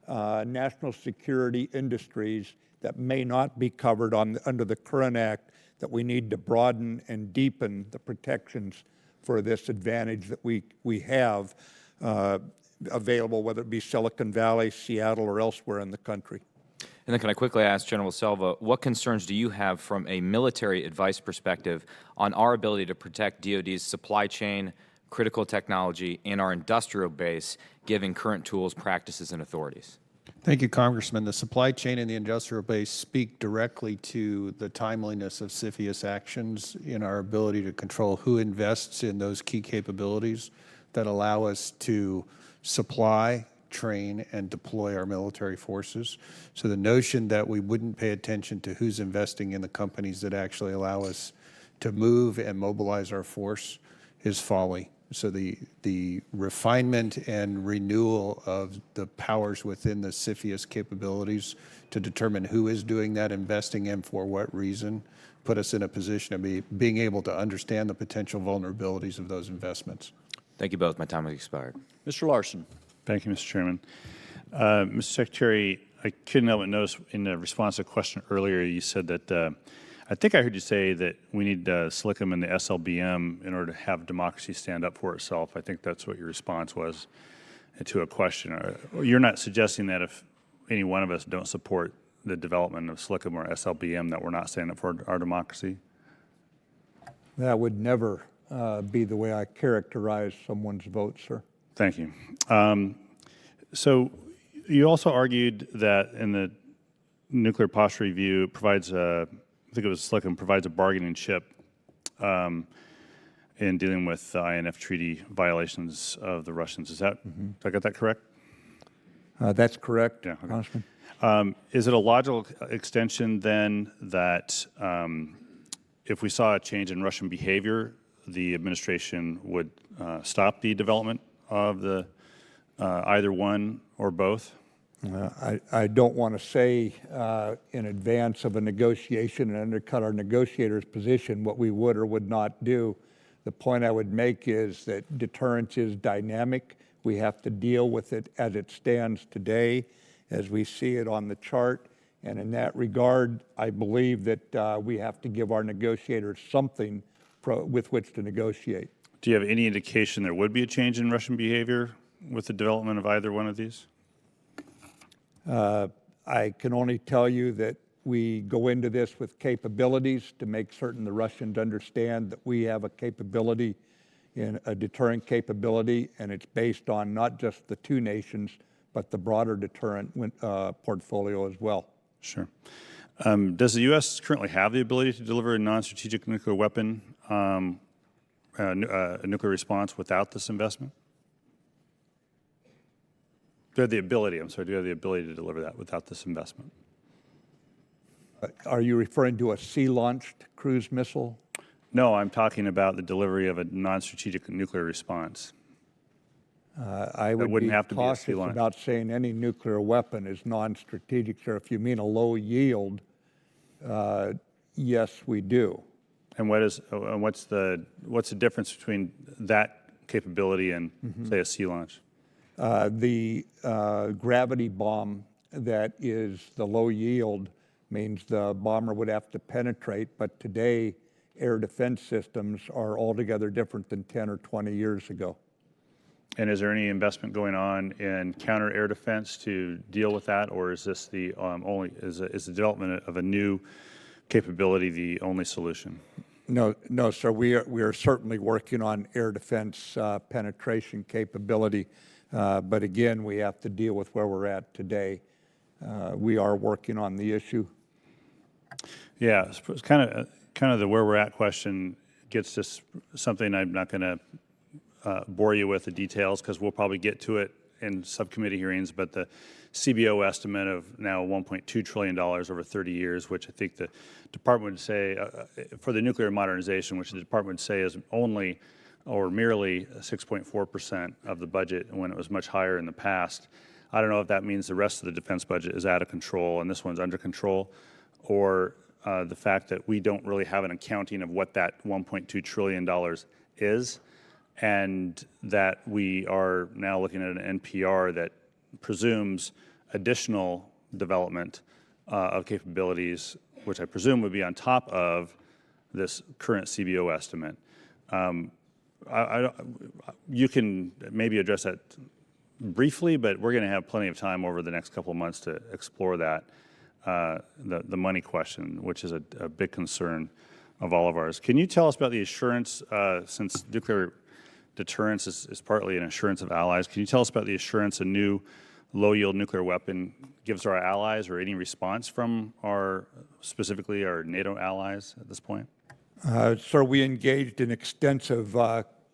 S3: national security industries that may not be covered under the current act, that we need to broaden and deepen the protections for this advantage that we have available, whether it be Silicon Valley, Seattle, or elsewhere in the country.
S10: And then can I quickly ask General Selva, what concerns do you have from a military advice perspective on our ability to protect DoD's supply chain, critical technology, and our industrial base, given current tools, practices, and authorities?
S4: Thank you, Congressman. The supply chain and the industrial base speak directly to the timeliness of CFIUS actions in our ability to control who invests in those key capabilities that allow us to supply, train, and deploy our military forces. So the notion that we wouldn't pay attention to who's investing in the companies that actually allow us to move and mobilize our force is folly. So the refinement and renewal of the powers within the CFIUS capabilities to determine who is doing that, investing in for what reason, put us in a position of being able to understand the potential vulnerabilities of those investments.
S10: Thank you both. My time has expired.
S1: Mr. Larson.
S11: Thank you, Mr. Chairman. Mr. Secretary, I couldn't help but notice in the response to a question earlier, you said that, I think I heard you say that we need SLCM and the SLBM in order to have democracy stand up for itself. I think that's what your response was to a question. You're not suggesting that if any one of us don't support the development of SLCM or SLBM that we're not standing up for our democracy?
S3: That would never be the way I characterize someone's vote, sir.
S11: Thank you. So you also argued that in the nuclear posture review provides I think it was SLCM, provides a bargaining chip in dealing with INF treaty violations of the Russians. Is that, did I get that correct?
S3: That's correct,
S11: Yeah, okay.
S3: Congressman.
S11: Is it a logical extension then that if we saw a change in Russian behavior, the administration would stop the development of the either one or both?
S3: I don't want to say in advance of a negotiation and undercut our negotiators' position what we would or would not do. The point I would make is that deterrence is dynamic. We have to deal with it as it stands today, as we see it on the chart. And in that regard, I believe that we have to give our negotiators something with which to negotiate.
S11: Do you have any indication there would be a change in Russian behavior with the development of either one of these?
S3: I can only tell you that we go into this with capabilities to make certain the Russians understand that we have a capability, in a deterrent capability, and it's based on not just the two nations, but the broader deterrent portfolio as well.
S11: Sure. Does the U.S. currently have the ability to deliver a non-strategic nuclear weapon, a nuclear response without this investment? Do you have the ability, I'm sorry, do you have the ability to deliver that without this investment?
S3: Are you referring to a sea-launched cruise missile?
S11: No, I'm talking about the delivery of a non-strategic nuclear response.
S3: I would be
S11: have to be a
S3: cautious
S11: sea-launched.
S3: about saying any nuclear weapon is non-strategic, sir. If you mean a low yield, yes, we do.
S11: And what's the difference between that capability and, say, a sea launch?
S3: The gravity bomb that is the low yield means the bomber would have to penetrate, but today air defense systems are altogether different than 10 or 20 years ago.
S11: And is there any investment going on in counter air defense to deal with that, or is this the is the development of a new capability the only solution?
S3: No, sir. We are certainly working on air defense penetration capability, but again, we have to deal with where we're at today. We are working on the issue.
S11: Yeah, it's kind of the where we're at question gets to something I'm not going to bore you with the details because we'll probably get to it in subcommittee hearings, but the CBO estimate of now $1.2 trillion over 30 years, which I think the department would say, for the nuclear modernization, which the department would say is only or merely 6.4% of the budget when it was much higher in the past. I don't know if that means the rest of the defense budget is out of control and this one's under control, or the fact that we don't really have an accounting of what that $1.2 trillion is, and that we are now looking at an NPR that presumes additional development of capabilities, which I presume would be on top of this current CBO estimate. You can maybe address that briefly, but we're going to have plenty of time over the next couple of months to explore that, the money question, which is a big concern of all of ours. Can you tell us about the assurance, since nuclear deterrence is partly an assurance of allies, can you tell us about the assurance a new low-yield nuclear weapon gives our allies, or any response from specifically our NATO allies at this point?
S3: Sir, we engaged in extensive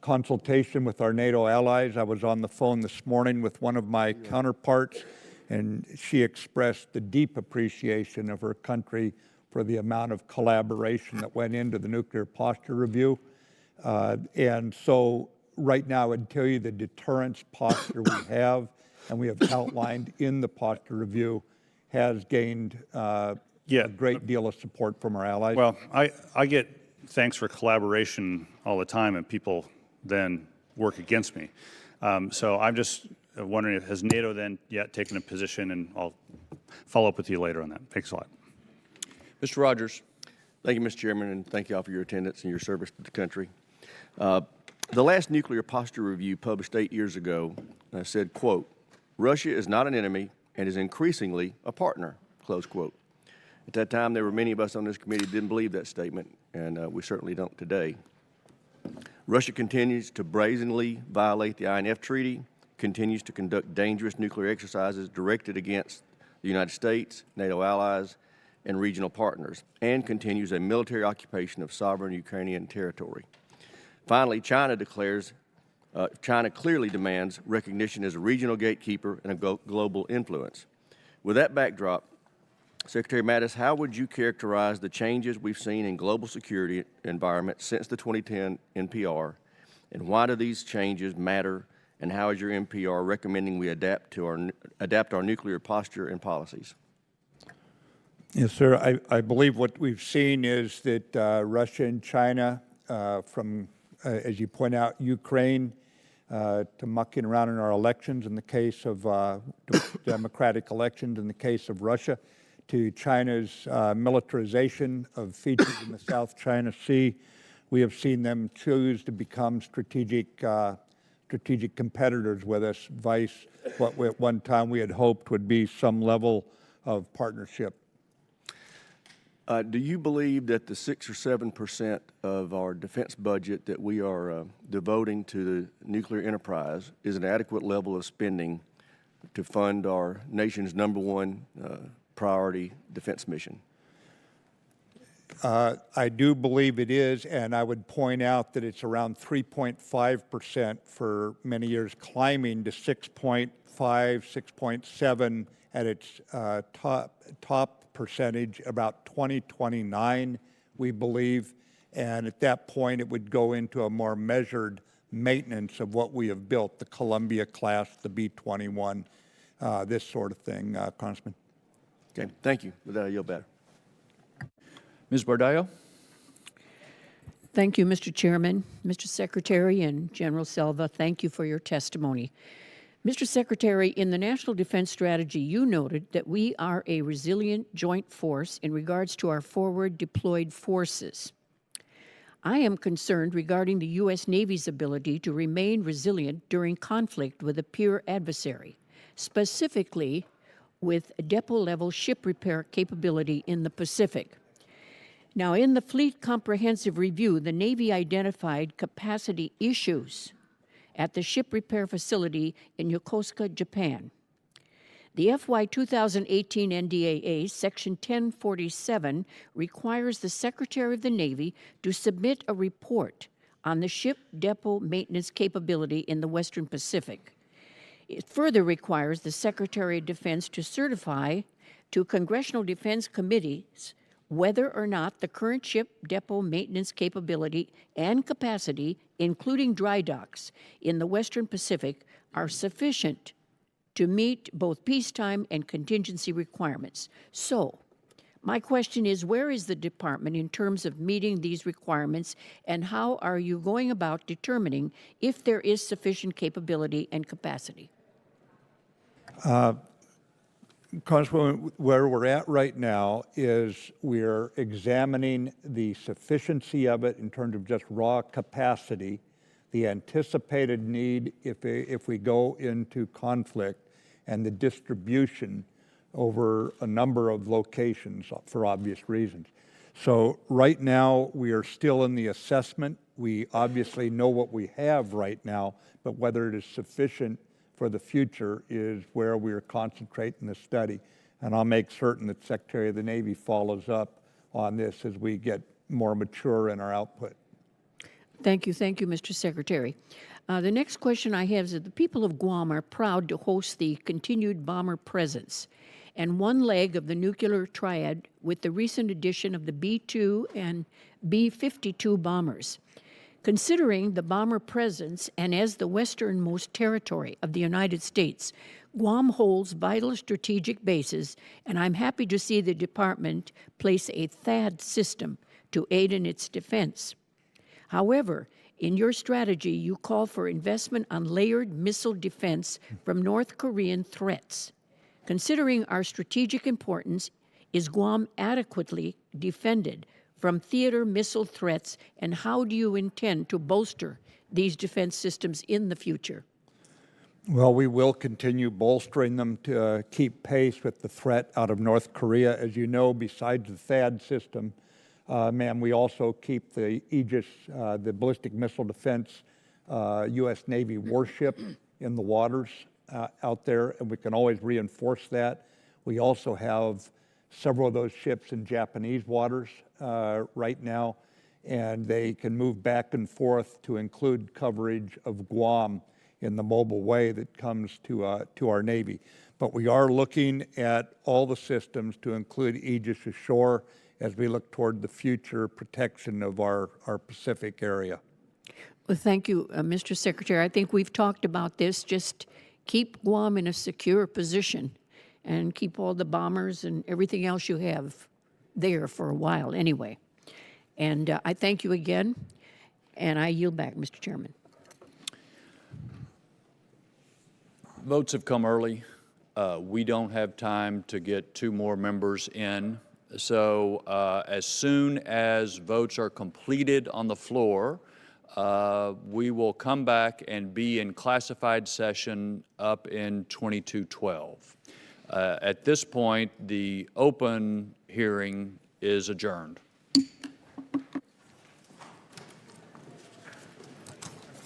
S3: consultation with our NATO allies. I was on the phone this morning with one of my counterparts, and she expressed the deep appreciation of her country for the amount of collaboration that went into the nuclear posture review. And so right now, I'd tell you the deterrence posture we have, and we have outlined in the posture review, has gained a great deal of support from our allies.
S11: Well, I get thanks for collaboration all the time, and people then work against me. So I'm just wondering, has NATO then yet taken a position, and I'll follow up with you later on that. Thanks a lot.
S1: Mr. Rogers.
S12: Thank you, Mr. Chairman, and thank you all for your attendance and your service to the country. The last nuclear posture review published 8 years ago said, quote, "Russia is not an enemy and is increasingly a partner," close quote. At that time, there were many of us on this committee who didn't believe that statement, and we certainly don't today. Russia continues to brazenly violate the INF Treaty, continues to conduct dangerous nuclear exercises directed against the United States, NATO allies, and regional partners, and continues a military occupation of sovereign Ukrainian territory. Finally, China clearly demands recognition as a regional gatekeeper and a global influence. With that backdrop, Secretary Mattis, how would you characterize the changes we've seen in global security environment since the 2010 NPR, and why do these changes matter, and how is your NPR recommending we adapt our nuclear posture and policies?
S3: Yes, sir. I believe what we've seen is that Russia and China, from, as you point out, Ukraine, to mucking around in our elections in the case of democratic elections in the case of Russia, to China's militarization of features in the South China Sea. We have seen them choose to become strategic competitors with us, vice what at one time we had hoped would be some level of partnership.
S12: Do you believe that the 6 or 7% of our defense budget that we are devoting to the nuclear enterprise is an adequate level of spending to fund our nation's #1 priority defense mission?
S3: I do believe it is, and I would point out that it's around 3.5% for many years, climbing to 6.5, 6.7 at its top percentage about 2029, we believe. And at that point, it would go into a more measured maintenance of what we have built, the Columbia class, the B-21, this sort of thing, Congressman.
S12: Okay, thank you. With that, I yield back.
S1: Ms. Bardallo.
S13: Thank you, Mr. Chairman, Mr. Secretary, and General Selva. Thank you for your testimony. Mr. Secretary, in the National Defense Strategy, you noted that we are a resilient joint force in regards to our forward deployed forces. I am concerned regarding the U.S. Navy's ability to remain resilient during conflict with a peer adversary, specifically with depot-level ship repair capability in the Pacific. Now, in the Fleet Comprehensive Review, the Navy identified capacity issues at the ship repair facility in Yokosuka, Japan. The FY 2018 NDAA, Section 1047, requires the Secretary of the Navy to submit a report on the ship depot maintenance capability in the Western Pacific. It further requires the Secretary of Defense to certify to Congressional Defense Committees whether or not the current ship depot maintenance capability and capacity, including dry docks in the Western Pacific, are sufficient to meet both peacetime and contingency requirements. So, my question is, where is the department in terms of meeting these requirements, and how are you going about determining if there is sufficient capability and capacity?
S3: Congresswoman, where we're at right now is we're examining the sufficiency of it in terms of just raw capacity, the anticipated need if we go into conflict, and the distribution over a number of locations for obvious reasons. So right now we are still in the assessment. We obviously know what we have right now, but whether it is sufficient for the future is where we're concentrating the study. And I'll make certain that Secretary of the Navy follows up on this as we get more mature in our output.
S13: Thank you, Mr. Secretary. The next question I have is that the people of Guam are proud to host the continued bomber presence and one leg of the nuclear triad with the recent addition of the B-2 and B-52 bombers. Considering the bomber presence and as the westernmost territory of the United States, Guam holds vital strategic bases, and I'm happy to see the department place a THAAD system to aid in its defense. However, in your strategy, you call for investment on layered missile defense from North Korean threats. Considering our strategic importance, is Guam adequately defended from theater missile threats, and how do you intend to bolster these defense systems in the future?
S3: Well, we will continue bolstering them to keep pace with the threat out of North Korea. As you know, besides the THAAD system, ma'am, we also keep the Aegis, the ballistic missile defense U.S. Navy warship in the waters out there, and we can always reinforce that. We also have several of those ships in Japanese waters right now, and they can move back and forth to include coverage of Guam in the mobile way that comes to our Navy. But we are looking at all the systems to include Aegis ashore as we look toward the future protection of our Pacific area.
S13: Well, thank you, Mr. Secretary. I think we've talked about this. Just keep Guam in a secure position and keep all the bombers and everything else you have there for a while anyway. And I thank you again, and I yield back, Mr. Chairman.
S1: Votes have come early. We don't have time to get two more members in. So as soon as votes are completed on the floor, we will come back and be in classified session up in 2212. At this point, the open hearing is adjourned.